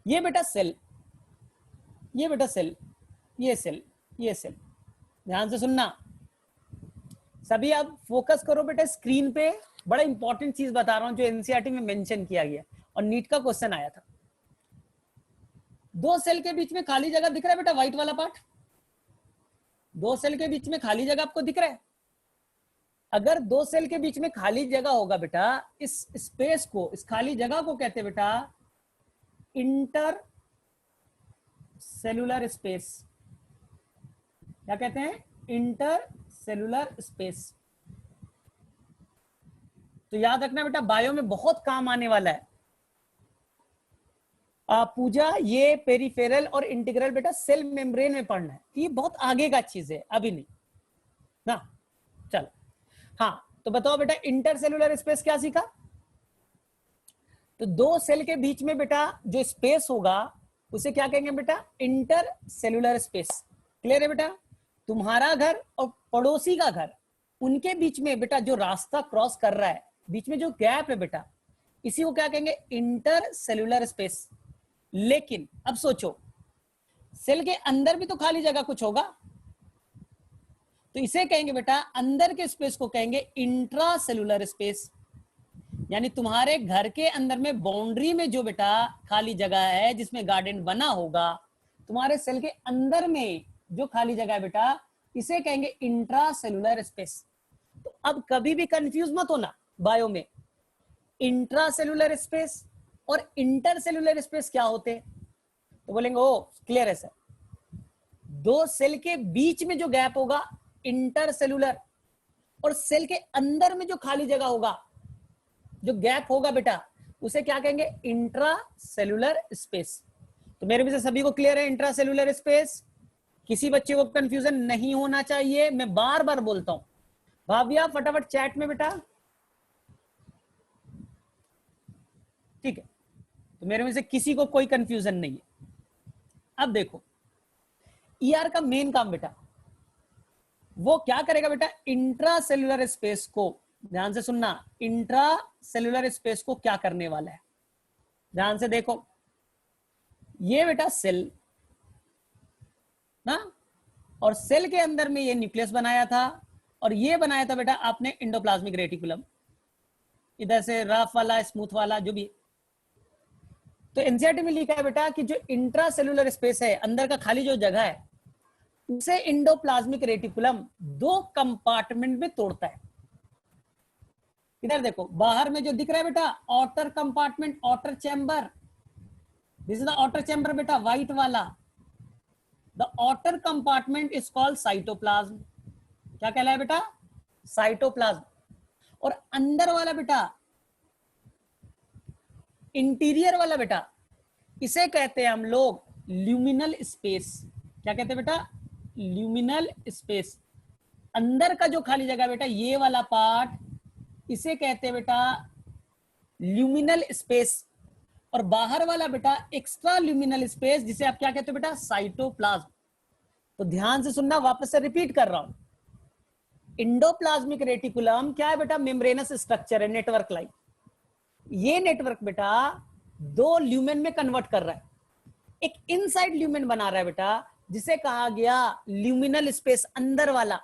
ये बेटा सेल, ये बेटा सेल, ये सेल, ये सेल। ध्यान से सुनना सभी, अब फोकस करो बेटा स्क्रीन पे। बड़ा इंपॉर्टेंट चीज बता रहा हूं जो एनसीईआरटी में मेंशन किया गया और नीट का क्वेश्चन आया था। 2 सेल के बीच में खाली जगह दिख रहा है बेटा, व्हाइट वाला पार्ट। 2 सेल के बीच में खाली जगह आपको दिख रहा है। अगर 2 सेल के बीच में खाली जगह होगा बेटा, इस स्पेस को, इस खाली जगह को कहते हैं बेटा इंटर सेलुलर स्पेस। क्या कहते हैं? Inter cellular space. तो याद रखना बेटा, बायो में बहुत काम आने वाला है। पूजा, ये पेरिफेरल और इंटीग्रल बेटा सेल मेम्ब्रेन में पढ़ना है, ये बहुत आगे का चीज है, अभी नहीं ना। चलो हाँ, तो बताओ बेटा इंटरसेलुलर स्पेस क्या सीखा? तो 2 सेल के बीच में बेटा जो स्पेस होगा उसे क्या कहेंगे बेटा? Inter cellular space. क्लियर है बेटा? तुम्हारा घर और पड़ोसी का घर, उनके बीच में बेटा जो रास्ता क्रॉस कर रहा है, बीच में जो गैप है बेटा, इसी को क्या कहेंगे? Inter cellular space. लेकिन अब सोचो, सेल के अंदर भी तो खाली जगह कुछ होगा, तो इसे कहेंगे बेटा, अंदर के स्पेस को कहेंगे इंट्रा सेलुलर स्पेस। यानी तुम्हारे घर के अंदर में बाउंड्री में जो बेटा खाली जगह है जिसमें गार्डन बना होगा, तुम्हारे सेल के अंदर में जो खाली जगह है बेटा, इसे कहेंगे इंट्रा सेलुलर स्पेस। तो अब कभी भी कंफ्यूज मत होना बायो में, इंट्रा सेलुलर स्पेस और इंटर सेलुलर स्पेस क्या होते? तो बोलेंगे ओ क्लियर है सर, 2 सेल के बीच में जो गैप होगा इंटर सेलुलर, और सेल के अंदर में जो खाली जगह होगा, जो गैप होगा बेटा, उसे क्या कहेंगे? Intra cellular space. तो मेरे में से सभी को क्लियर है इंट्रा सेलुलर स्पेस? किसी बच्चे को कंफ्यूजन नहीं होना चाहिए, मैं बार बार बोलता हूं। भाविया फटाफट चैट में बेटा, ठीक है? तो मेरे में से किसी को कोई कंफ्यूजन नहीं है। अब देखो ईआर का मेन काम बेटा, वो क्या करेगा बेटा? इंट्रा सेलुलर स्पेस को ध्यान से सुनना, इंट्रा सेलुलर स्पेस को क्या करने वाला है, ध्यान से देखो। ये बेटा सेल ना, और सेल के अंदर में ये न्यूक्लियस बनाया था, और ये बनाया था बेटा आपने एंडोप्लाज्मिक रेटिकुलम, इधर से रफ वाला स्मूथ वाला जो भी। तो एनसीईआरटी में लिखा है बेटा कि जो इंट्रा सेलुलर स्पेस है, अंदर का खाली जो जगह है, उसे एंडोप्लाज्मिक रेटिकुलम 2 कंपार्टमेंट में तोड़ता है। इधर देखो, बाहर में जो दिख रहा है बेटा outer compartment, outer chamber, this is the outer chamber बेटा, व्हाइट वाला। The outer compartment is called cytoplasm. क्या कहलाए बेटा? साइटोप्लाज्म। और अंदर वाला बेटा, इंटीरियर वाला बेटा, इसे कहते हैं हम लोग ल्यूमिनल स्पेस। क्या कहते हैं बेटा? Luminal space. अंदर का जो खाली जगह बेटा, ये वाला पार्ट, इसे कहते हैं बेटा ल्यूमिनल स्पेस। और बाहर वाला बेटा एक्स्ट्रा ल्यूमिनल स्पेस, जिसे आप क्या कहते हो बेटा? साइटोप्लाज्म। तो ध्यान से सुनना, वापस से रिपीट कर रहा हूं। इंडोप्लाज्मिक रेटिकुलम क्या है बेटा? मेम्ब्रेनस स्ट्रक्चर है, नेटवर्क लाइक। ये नेटवर्क बेटा 2 ल्यूमेन में कन्वर्ट कर रहा है। एक इनसाइड ल्यूमेन बना रहा है बेटा, जिसे कहा गया ल्यूमिनल स्पेस, अंदर वाला।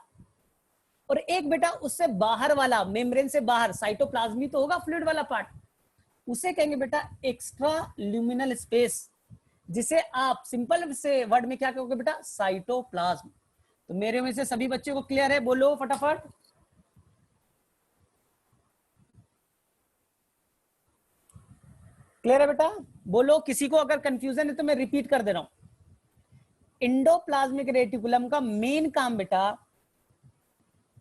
और एक बेटा उससे बाहर वाला, मेम्ब्रेन से बाहर, साइटोप्लाज्मी तो होगा फ्लूइड वाला पार्ट, उसे कहेंगे बेटा एक्स्ट्रा ल्यूमिनल स्पेस, जिसे आप सिंपल से वर्ड में क्या कहोगे बेटा? साइटोप्लाज्म। तो मेरे में से सभी बच्चों को क्लियर है? बोलो फटाफट। क्लियर है बेटा? बोलो। किसी को अगर कंफ्यूजन है तो मैं रिपीट कर दे रहा हूं। इंडोप्लाज्मिक रेटिकुलम का मेन काम बेटा,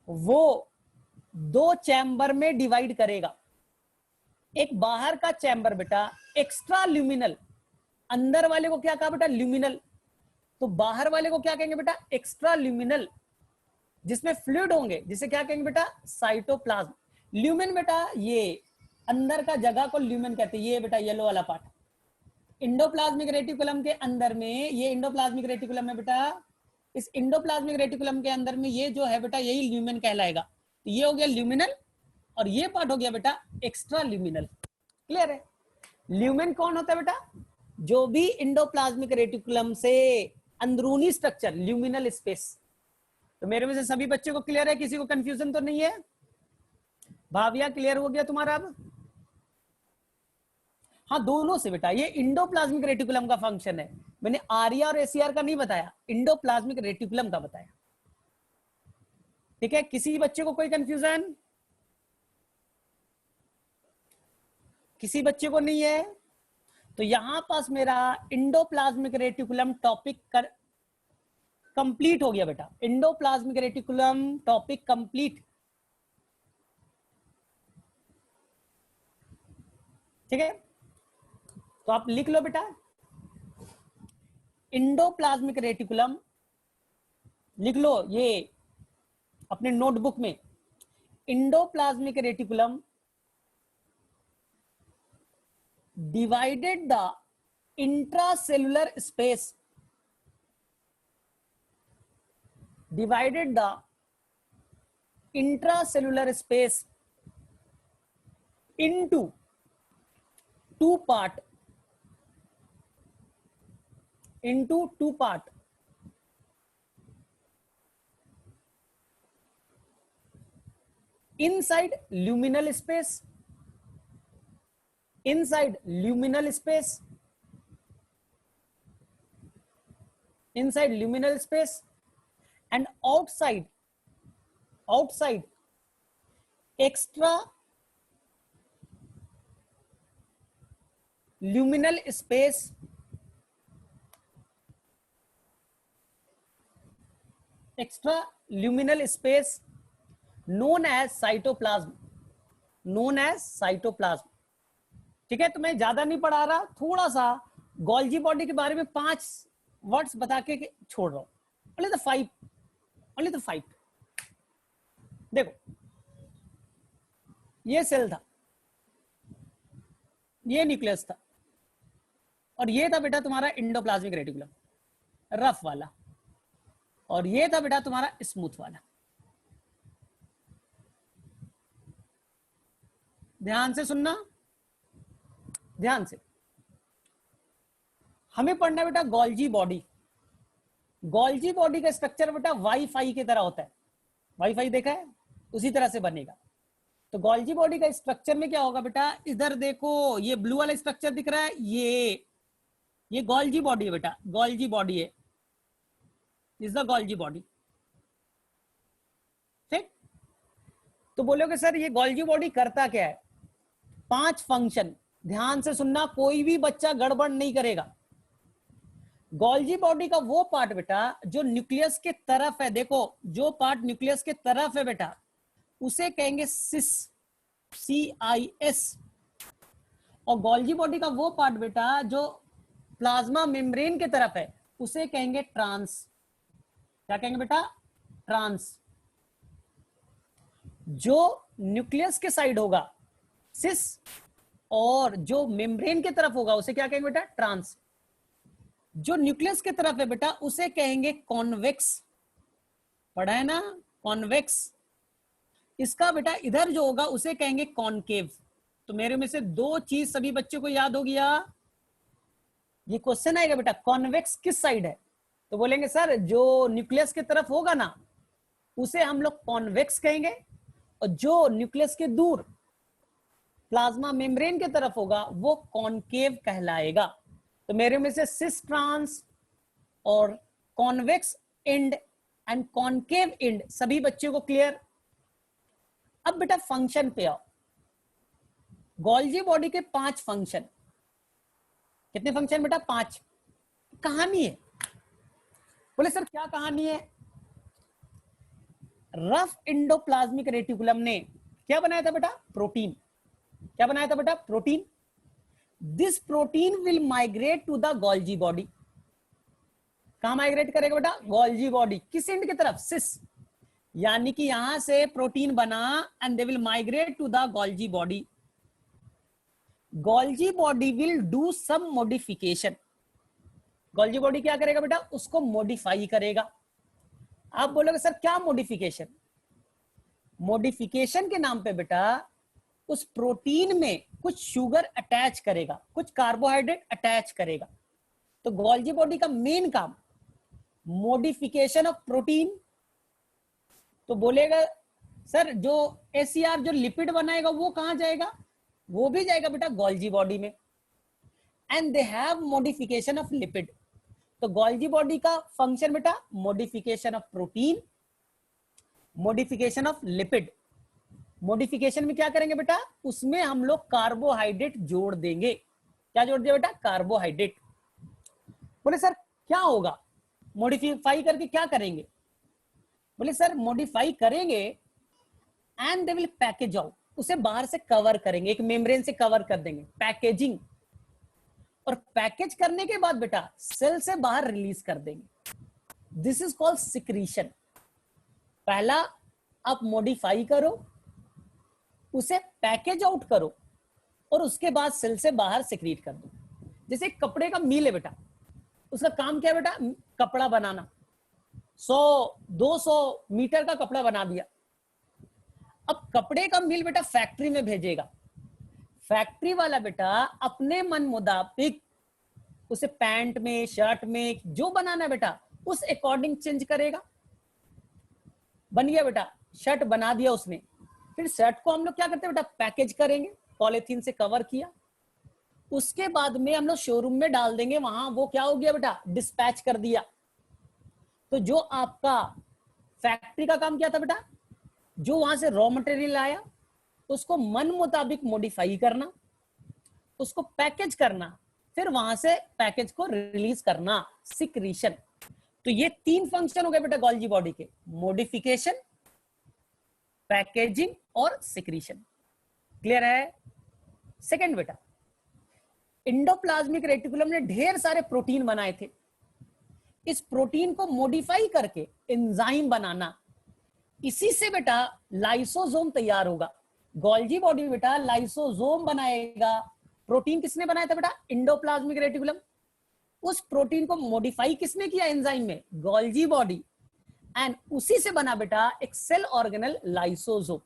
वो 2 चैम्बर में डिवाइड करेगा। एक बाहर का चैम्बर बेटा एक्स्ट्रा ल्यूमिनल, अंदर वाले को क्या कहा बेटा? ल्यूमिनल। तो बाहर वाले को क्या कहेंगे बेटा? एक्स्ट्रा ल्यूमिनल, जिसमें फ्लूइड होंगे, जिसे क्या कहेंगे बेटा? साइटोप्लाज्म। ल्यूमेन बेटा, ये अंदर का जगह को ल्यूमेन कहते हैं। ये बेटा येलो वाला पार्ट इंडोप्लाज्मिक रेटिकुलम के अंदर में, ये इंडोप्लाज्मिक रेटिकुलम है बेटा। इस इंडोप्लाज्मिक रेटिकुलम के अंदर में ये जो है बेटा, यही ल्यूमेन कहलाएगा। तो ये हो गया ल्यूमिनल, और ये पार्ट हो गया बेटा एक्स्ट्रा ल्यूमिनल। क्लियर है? ल्यूमेन कौन होता है बेटा? जो भी इंडोप्लाज्मिक रेटिकुलम से अंदरूनी स्ट्रक्चर, ल्यूमिनल स्पेस। तो मेरे में से सभी बच्चों को क्लियर है? किसी को कंफ्यूजन तो नहीं है? भाविया क्लियर हो गया तुम्हारा अब? हाँ, दोनों से बेटा। ये इंडोप्लाज्मिक रेटिकुलम का फंक्शन है। मैंने आरिया और एसीआर का नहीं बताया, इंडोप्लाज्मिक रेटिकुलम का बताया। ठीक है? किसी बच्चे को कोई कंफ्यूजन? किसी बच्चे को नहीं है? तो यहां पास मेरा इंडोप्लाज्मिक रेटिकुलम टॉपिक कंप्लीट हो गया बेटा। Endoplasmic reticulum topic complete. ठीक है? तो आप लिख लो बेटा, इंडोप्लाज्मिक रेटिकुलम लिख लो ये अपने नोटबुक में। Endoplasmic reticulum divided the intracellular space, divided the intracellular space into 2 part, into 2 part. Inside luminal space, inside luminal space, inside luminal space, and outside, outside extra luminal space, extra luminal space known as cytoplasm, known as cytoplasm. ठीक है? तो मैं ज्यादा नहीं पढ़ा रहा, थोड़ा सा गोल्जी बॉडी के बारे में 5 वर्ड्स बता के छोड़ रहा हूं। Only the 5, only the 5। देखो, ये सेल था, ये न्यूक्लियस था, और ये था बेटा तुम्हारा इंडोप्लाज्मिक रेटिकुलम, रफ वाला, और ये था बेटा तुम्हारा स्मूथ वाला। ध्यान से सुनना, ध्यान से। हमें पढ़ना है बेटा गोल्जी बॉडी। गोल्जी बॉडी का स्ट्रक्चर बेटा वाईफाई की तरह होता है। वाईफाई देखा है, उसी तरह से बनेगा। तो गोल्जी बॉडी का स्ट्रक्चर में क्या होगा बेटा, इधर देखो ये ब्लू वाला स्ट्रक्चर दिख रहा है, ये गोल्जी बॉडी है बेटा, गोल्जी बॉडी है, इज द गोल्जी बॉडी। ठीक, तो बोलोगे सर ये गोल्जी बॉडी करता क्या है? 5 फंक्शन, ध्यान से सुनना, कोई भी बच्चा गड़बड़ नहीं करेगा। गोल्जी बॉडी का वो पार्ट बेटा जो न्यूक्लियस के तरफ है, देखो जो पार्ट न्यूक्लियस के तरफ है बेटा उसे कहेंगे सिस, CIS। और गोल्जी बॉडी का वो पार्ट बेटा जो प्लाज्मा मेम्ब्रेन के तरफ है उसे कहेंगे ट्रांस। क्या कहेंगे बेटा? ट्रांस। जो न्यूक्लियस के साइड होगा सिस, और जो मेम्ब्रेन के तरफ होगा उसे क्या कहेंगे बेटा? ट्रांस। जो न्यूक्लियस की तरफ है बेटा उसे कहेंगे कॉन्वेक्स। पढ़ा है ना, कॉन्वेक्स। इसका बेटा इधर जो होगा उसे कहेंगे कॉनकेव। तो मेरे में से 2 चीज सभी बच्चों को याद हो गया। ये क्वेश्चन आएगा बेटा कॉन्वेक्स किस साइड है, तो बोलेंगे सर जो न्यूक्लियस की तरफ होगा ना उसे हम लोग कॉन्वेक्स कहेंगे, और जो न्यूक्लियस के दूर प्लाज्मा मेम्ब्रेन की तरफ होगा वो कॉनकेव कहलाएगा। तो मेरे में से सिस ट्रांस और convex and and concave and सभी बच्चों को क्लियर। अब बेटा फंक्शन पे आओ। गोल्जी बॉडी के 5 फंक्शन। कितने फंक्शन बेटा? 5। कहानी है। बोले सर क्या कहानी है? रफ इंडोप्लाज्मिक रेटिकुलम ने क्या बनाया था बेटा? प्रोटीन। क्या बनाया था बेटा? Protein. This protein will migrate to the Golgi body. कहां माइग्रेट करेगा बेटा? Golgi body. किस एंड की तरफ? सिस। यानी कि यहां से प्रोटीन बना and they will migrate to the Golgi body. Golgi body will do some modification. Golgi body क्या करेगा बेटा? उसको मॉडिफाई करेगा। आप बोलोगे सर क्या मॉडिफिकेशन? मॉडिफिकेशन के नाम पे बेटा उस प्रोटीन में कुछ शुगर अटैच करेगा, कुछ कार्बोहाइड्रेट अटैच करेगा। तो गोल्जी बॉडी का मेन काम मॉडिफिकेशन ऑफ प्रोटीन। तो बोलेगा सर जो ACR जो लिपिड बनाएगा वो कहां जाएगा? वो भी जाएगा बेटा गोल्जी बॉडी में। And they have modification of lipid. तो गोल्जी बॉडी का फंक्शन बेटा modification of protein, modification of lipid. Modification में क्या करेंगे बेटा? उसमें हम लोग कार्बोहाइड्रेट जोड़ देंगे। क्या जोड़ दिया बेटा? कार्बोहाइड्रेट। बोले सर क्या होगा? मॉडिफाई करके क्या करेंगे? बोले सर मॉडिफाई करेंगे and they will package out. उसे बाहर से कवर करेंगे, एक मेम्ब्रेन से कवर कर देंगे, पैकेजिंग। और पैकेज करने के बाद बेटा सेल से बाहर रिलीज कर देंगे। This is called secretion. पहला आप मॉडिफाई करो, उसे पैकेज आउट करो, और उसके बाद सेल से बाहर सिक्रीट कर दो। जैसे कपड़े का मील है बेटा, उसका काम क्या है बेटा? कपड़ा बनाना। 100-200 मीटर का कपड़ा बना दिया। अब कपड़े का मिल बेटा फैक्ट्री में भेजेगा। फैक्ट्री वाला बेटा अपने मन मुताबिक उसे पैंट में, शर्ट में जो बनाना है बेटा उस अकॉर्डिंग चेंज करेगा। बन गया बेटा, शर्ट बना दिया उसने। फिर शर्ट को हम लोग क्या करते हैं बेटा? पैकेज करेंगे, पॉलीथीन से कवर किया। उसके बाद में हम लोग शोरूम में डाल देंगे। वहां वो क्या हो गया बेटा? डिस्पैच कर दिया। तो जो आपका फैक्ट्री का काम क्या था बेटा? जो वहां से रॉ मटेरियल आया उसको मन मुताबिक मॉडिफाई करना, उसको पैकेज करना, फिर वहां से पैकेज को रिलीज करना, सिक्रीशन। तो ये 3 फंक्शन हो गए बेटा गोल्जी बॉडी के, मॉडिफिकेशन, पैकेजिंग और सिक्रीशन। क्लियर है? सेकंड बेटा, इंडोप्लाज्मिक रेटिकुलम ने ढेर सारे प्रोटीन बनाए थे। इस प्रोटीन को मॉडिफाई करके एंजाइम बनाना, इसी से बेटा लाइसोसोम तैयार होगा। गोल्जी बॉडी बेटा लाइसोसोम बनाएगा। प्रोटीन किसने बनाया था बेटा? Endoplasmic reticulum. उस प्रोटीन को मॉडिफाई किसने किया एंजाइम में? Golgi body. एंड उसी से बना बेटा एक सेल ऑर्गेनल लाइसोसोम।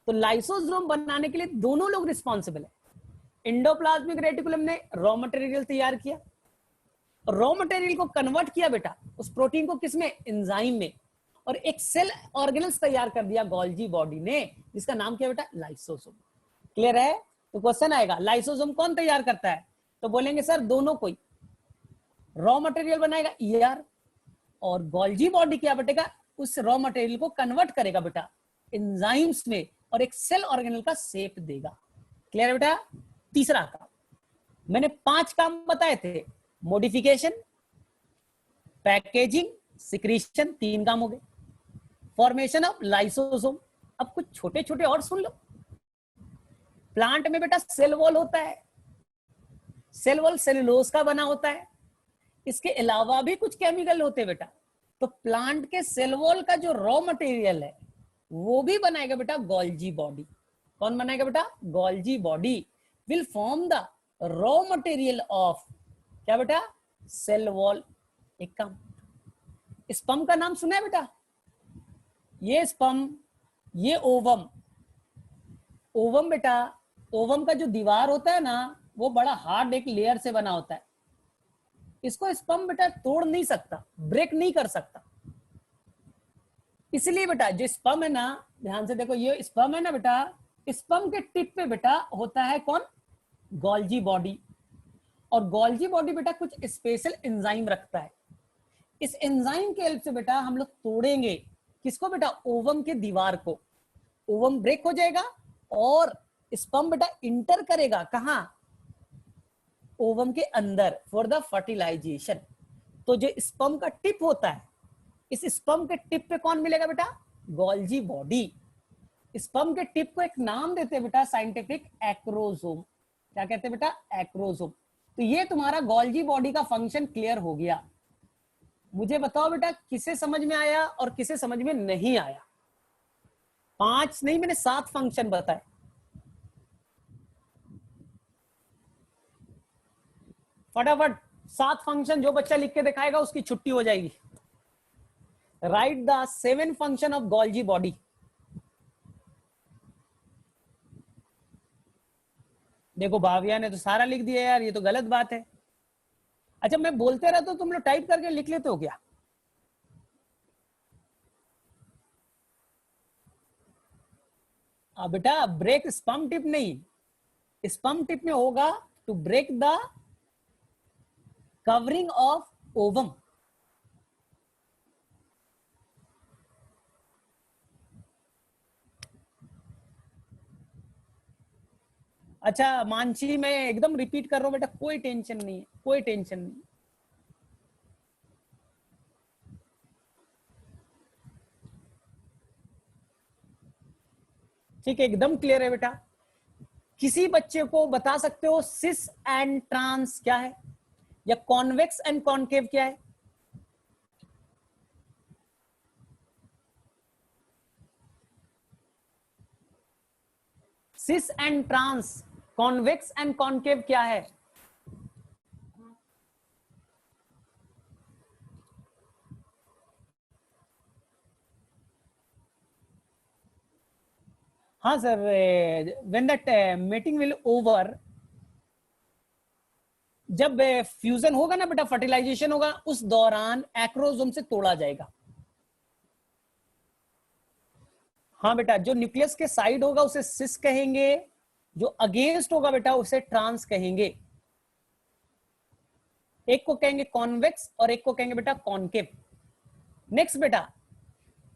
तो लाइसोसोम बनाने के लिए दोनों लोग रिस्पॉन्सिबल है। एंडोप्लाज्मिक रेटिकुलम ने रॉ मटेरियल तैयार किया, रॉ मटेरियल को कन्वर्ट किया बेटा उस प्रोटीन को किसमें, एंजाइम में, और एक सेल ऑर्गेनल्स तैयार कर दिया गोल्जी बॉडी ने, जिसका नाम क्या बेटा, लाइसोसोम। क्लियर है? तो क्वेश्चन आएगा लाइसोसोम कौन तैयार करता है, तो बोलेंगे सर दोनों कोई, रॉ मटेरियल बनाएगा ईआर, और गोल्जी बॉडी क्या बटेगा, उस रॉ मटेरियल को कन्वर्ट करेगा बेटा एंजाइम्स में और एक सेल ऑर्गेनल का शेप देगा। क्लियर है बेटा? तीसरा काम, मैंने 5 काम बताए थे, मॉडिफिकेशन, पैकेजिंग, सिक्रीशन, 3 काम हो गए, फॉर्मेशन ऑफ लाइसोसोम। अब कुछ छोटे छोटे और सुन लो। प्लांट में बेटा सेल वॉल होता है, सेल वॉल सेलुलोज का बना होता है, इसके अलावा भी कुछ केमिकल होते हैं बेटा। तो प्लांट के सेल वॉल का जो रॉ मटेरियल है वो भी बनाएगा बेटा गोल्जी बॉडी। कौन बनाएगा बेटा, Golgi body will form the raw material of क्या बेटा, सेल वॉल। एक काम, स्पर्म का नाम सुना है बेटा, ये स्पर्म, ये ओवम, ओवम बेटा, ओवम का जो दीवार होता है ना वो बड़ा हार्ड एक लेयर से बना होता है, इसको स्पर्म बेटा तोड़ नहीं सकता, ब्रेक नहीं कर सकता। इसलिए बेटा जो स्पर्म है ना, ध्यान से देखो, ये स्पर्म है ना बेटा, स्पर्म के टिप पे बेटा होता है कौन, गोल्जी बॉडी, और गोल्जी बॉडी बेटा कुछ स्पेशल एंजाइम रखता है। इस एंजाइम के हेल्प से बेटा हम लोग तोड़ेंगे किसको बेटा, ओवम के दीवार को, ओवम ब्रेक हो जाएगा और स्पर्म बेटा इंटर करेगा कहां, ओवम के अंदर फॉर द फर्टिलाइजेशन। तो जो स्पर्म का टिप होता है, इस स्पर्म के टिप पे कौन मिलेगा बेटा, गोल्जी बॉडी। स्पर्म के टिप को एक नाम देते हैं बेटा साइंटिफिक, एक्रोसोम। क्या कहते हैं बेटा, एक्रोसोम। तो ये तुम्हारा गोल्जी बॉडी का फंक्शन क्लियर हो गया। मुझे बताओ बेटा किसे समझ में आया और किसे समझ में नहीं आया। 5 नहीं, मैंने 7 फंक्शन बताए। फटाफट 7 फंक्शन जो बच्चा लिख के दिखाएगा उसकी छुट्टी हो जाएगी। Right the 7 function of Golgi body. देखो भाविया ने तो सारा लिख दिया यार, ये तो गलत बात है। अच्छा मैं बोलते रहता हूं, तुम लोग टाइप करके लिख लेते हो क्या? बेटा ब्रेक स्पर्म टिप नहीं, स्पर्म टिप में होगा to break the covering of ovum. अच्छा मानसी, मैं एकदम रिपीट कर रहा हूं बेटा, कोई टेंशन नहीं है, कोई टेंशन नहीं। ठीक है, एकदम क्लियर है बेटा। किसी बच्चे को बता सकते हो सिस एंड ट्रांस क्या है, या कॉन्वेक्स एंड कॉन्केव क्या है? Cis and trans, convex and concave क्या है? हाँ sir, when that mating will over, जब फ्यूजन होगा ना बेटा, फर्टिलाइजेशन होगा, उस दौरान एक्रोसोम से तोड़ा जाएगा। हाँ बेटा, जो न्यूक्लियस के साइड होगा उसे सिस कहेंगे, जो अगेंस्ट होगा बेटा उसे ट्रांस कहेंगे। एक को कहेंगे कॉन्वेक्स और एक को कहेंगे बेटा कॉन्केव। नेक्स्ट बेटा,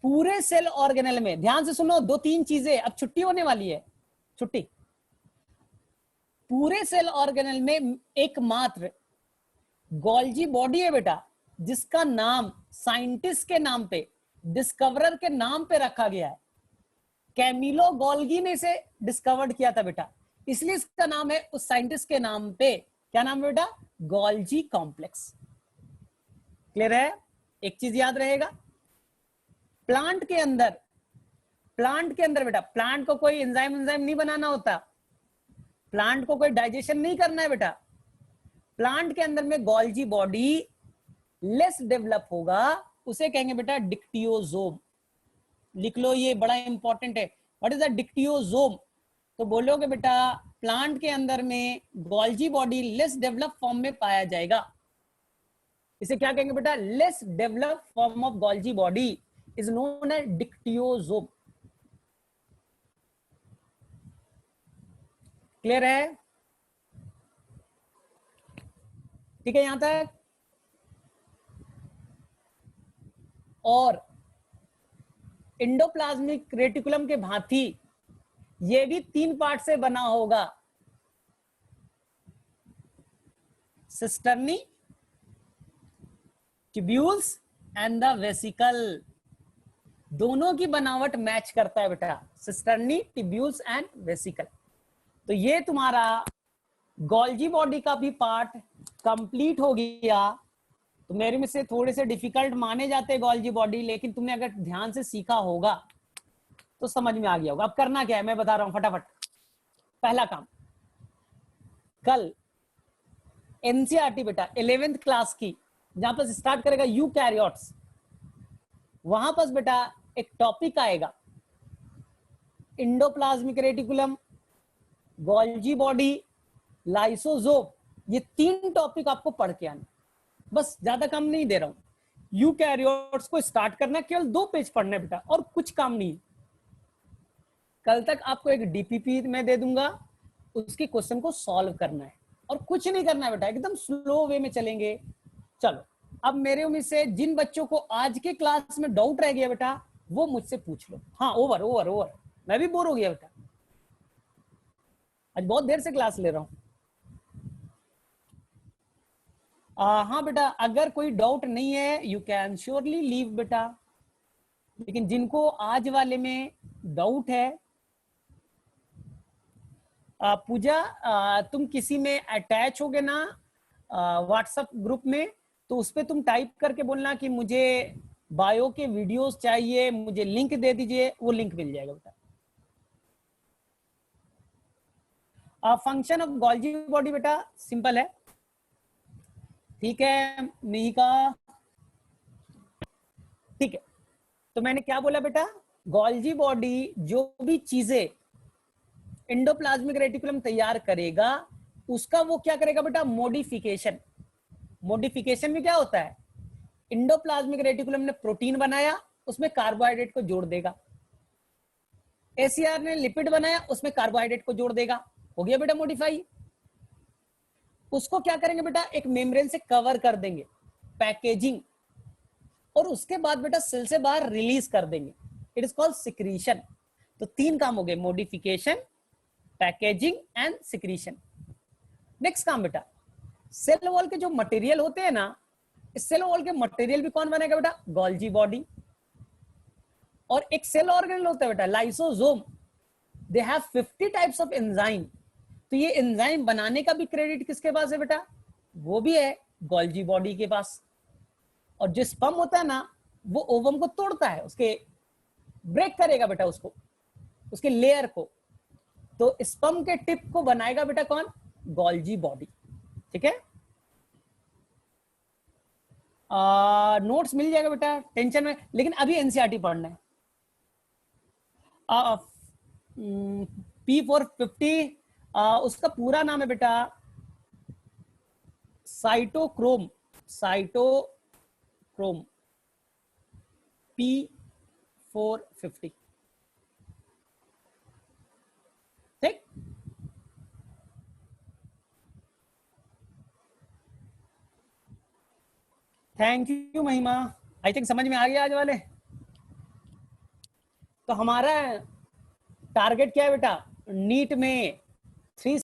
पूरे सेल ऑर्गेनल में ध्यान से सुनो, 2-3 चीजें, अब छुट्टी होने वाली है, छुट्टी। पूरे सेल ऑर्गेनल में एकमात्र गोल्जी बॉडी है बेटा जिसका नाम साइंटिस्ट के नाम पे, डिस्कवरर के नाम पे रखा गया है। कैमिलो गोल्गी ने इसे डिस्कवर्ड किया था बेटा, इसलिए इसका नाम है उस साइंटिस्ट के नाम पे। क्या नाम है बेटा, गोल्जी कॉम्प्लेक्स। क्लियर है? एक चीज याद रहेगा, प्लांट के अंदर बेटा, प्लांट को कोई एंजाइम नहीं बनाना होता, प्लांट को कोई डाइजेशन नहीं करना है बेटा। प्लांट के अंदर में गोल्जी बॉडी लेस डेवलप होगा, उसे कहेंगे बेटा डिक्टियोजोम। लिख लो, ये बड़ा इंपॉर्टेंट है। What is the dictyosome? तो बोलोगे बेटा प्लांट के अंदर में Golgi body less develop form में पाया जाएगा। इसे क्या कहेंगे बेटा? Less develop form of Golgi body is known as dictyosome. Clear है? ठीक है यहां तक? और इंडोप्लाज्मिक रेटिकुलम के भांति ये भी 3 पार्ट से बना होगा, cisternae, tubules and the vesicle. दोनों की बनावट मैच करता है बेटा, सिस्टर्नी, ट्यूब्यूल्स एंड वेसिकल। तो ये तुम्हारा गोल्जी बॉडी का भी पार्ट कंप्लीट हो गया। तो मेरे में से थोड़े से डिफिकल्ट माने जाते हैं गोल्जी बॉडी, लेकिन तुमने अगर ध्यान से सीखा होगा तो समझ में आ गया होगा। अब करना क्या है मैं बता रहा हूं फटाफट। पहला काम, कल एनसीईआरटी बेटा 11th क्लास की जहां पर स्टार्ट करेगा यूकैरियोट्स, वहां पर बेटा एक टॉपिक आएगा endoplasmic reticulum, Golgi body, lysosome. ये 3 टॉपिक आपको पढ़ के आने, बस ज्यादा काम नहीं दे रहा हूं। यूकैरियोट्स को स्टार्ट करना, केवल 2 पेज पढ़ने बेटा और कुछ काम नहीं। कल तक आपको एक डीपीपी में दे दूंगा, उसकी क्वेश्चन को सॉल्व करना है और कुछ नहीं करना है बेटा, एकदम स्लो वे में चलेंगे। चलो अब मेरे उम्मीद से जिन बच्चों को आज के क्लास में डाउट रह गया बेटा वो मुझसे पूछ लो। हाँ ओवर ओवर ओवर, मैं भी बोर हो गया बेटा, आज बहुत देर से क्लास ले रहा हूं। हाँ बेटा अगर कोई डाउट नहीं है यू कैन श्योरली लीव बेटा, लेकिन जिनको आज वाले में डाउट है, पूजा तुम किसी में अटैच होगे ना व्हाट्सएप ग्रुप में, तो उस पर तुम टाइप करके बोलना कि मुझे बायो के वीडियोस चाहिए, मुझे लिंक दे दीजिए, वो लिंक मिल जाएगा बेटा। फंक्शन ऑफ गोल्जी बॉडी बेटा सिंपल है, ठीक है मिहिका? ठीक है, तो मैंने क्या बोला बेटा, गोल्जी बॉडी जो भी चीजें एंडोप्लाज्मिक रेटिकुलम तैयार करेगा उसका वो क्या करेगा बेटा, मॉडिफिकेशन। मॉडिफिकेशन में क्या होता है, एंडोप्लाज्मिक रेटिकुलम ने प्रोटीन बनाया, उसमें कार्बोहाइड्रेट को जोड़ देगा। एसीआर ने लिपिड बनाया, उसमें कार्बोहाइड्रेट को जोड़ देगा, हो गया बेटा मॉडिफाई। उसको क्या करेंगे बेटा, एक मेम्ब्रेन से कवर कर देंगे, पैकेजिंग, और उसके बाद बेटा सेल से बाहर रिलीज कर देंगे, इट इज कॉल्ड सिक्रीशन। तो 3 काम हो गए, modification, packaging and secretion. Next काम बेटा, सेल वॉल के जो मटेरियल होते हैं ना, इस सेल वॉल के मटेरियल भी कौन बनेगा बेटा, गोल्जी बॉडी। और एक सेल ऑर्गेनेल होता है बेटा lysosome, they have 50 types of enzyme. तो ये एंजाइम बनाने का भी क्रेडिट किसके पास है बेटा, वो भी है गोल्जी बॉडी के पास। और जो स्पर्म होता है ना वो ओवम को तोड़ता है, उसके ब्रेक करेगा बेटा उसको, उसके लेयर को, तो स्पर्म के टिप को बनाएगा बेटा कौन, गोल्जी बॉडी। ठीक है, नोट्स मिल जाएगा बेटा, टेंशन में, लेकिन अभी एनसीईआरटी पढ़ना है। P450 उसका पूरा नाम है बेटा साइटोक्रोम, साइटोक्रोम P450। ठीक, थैंक यू महिमा, आई थिंक समझ में आ गया आज वाले। तो हमारा टारगेट क्या है बेटा, नीट में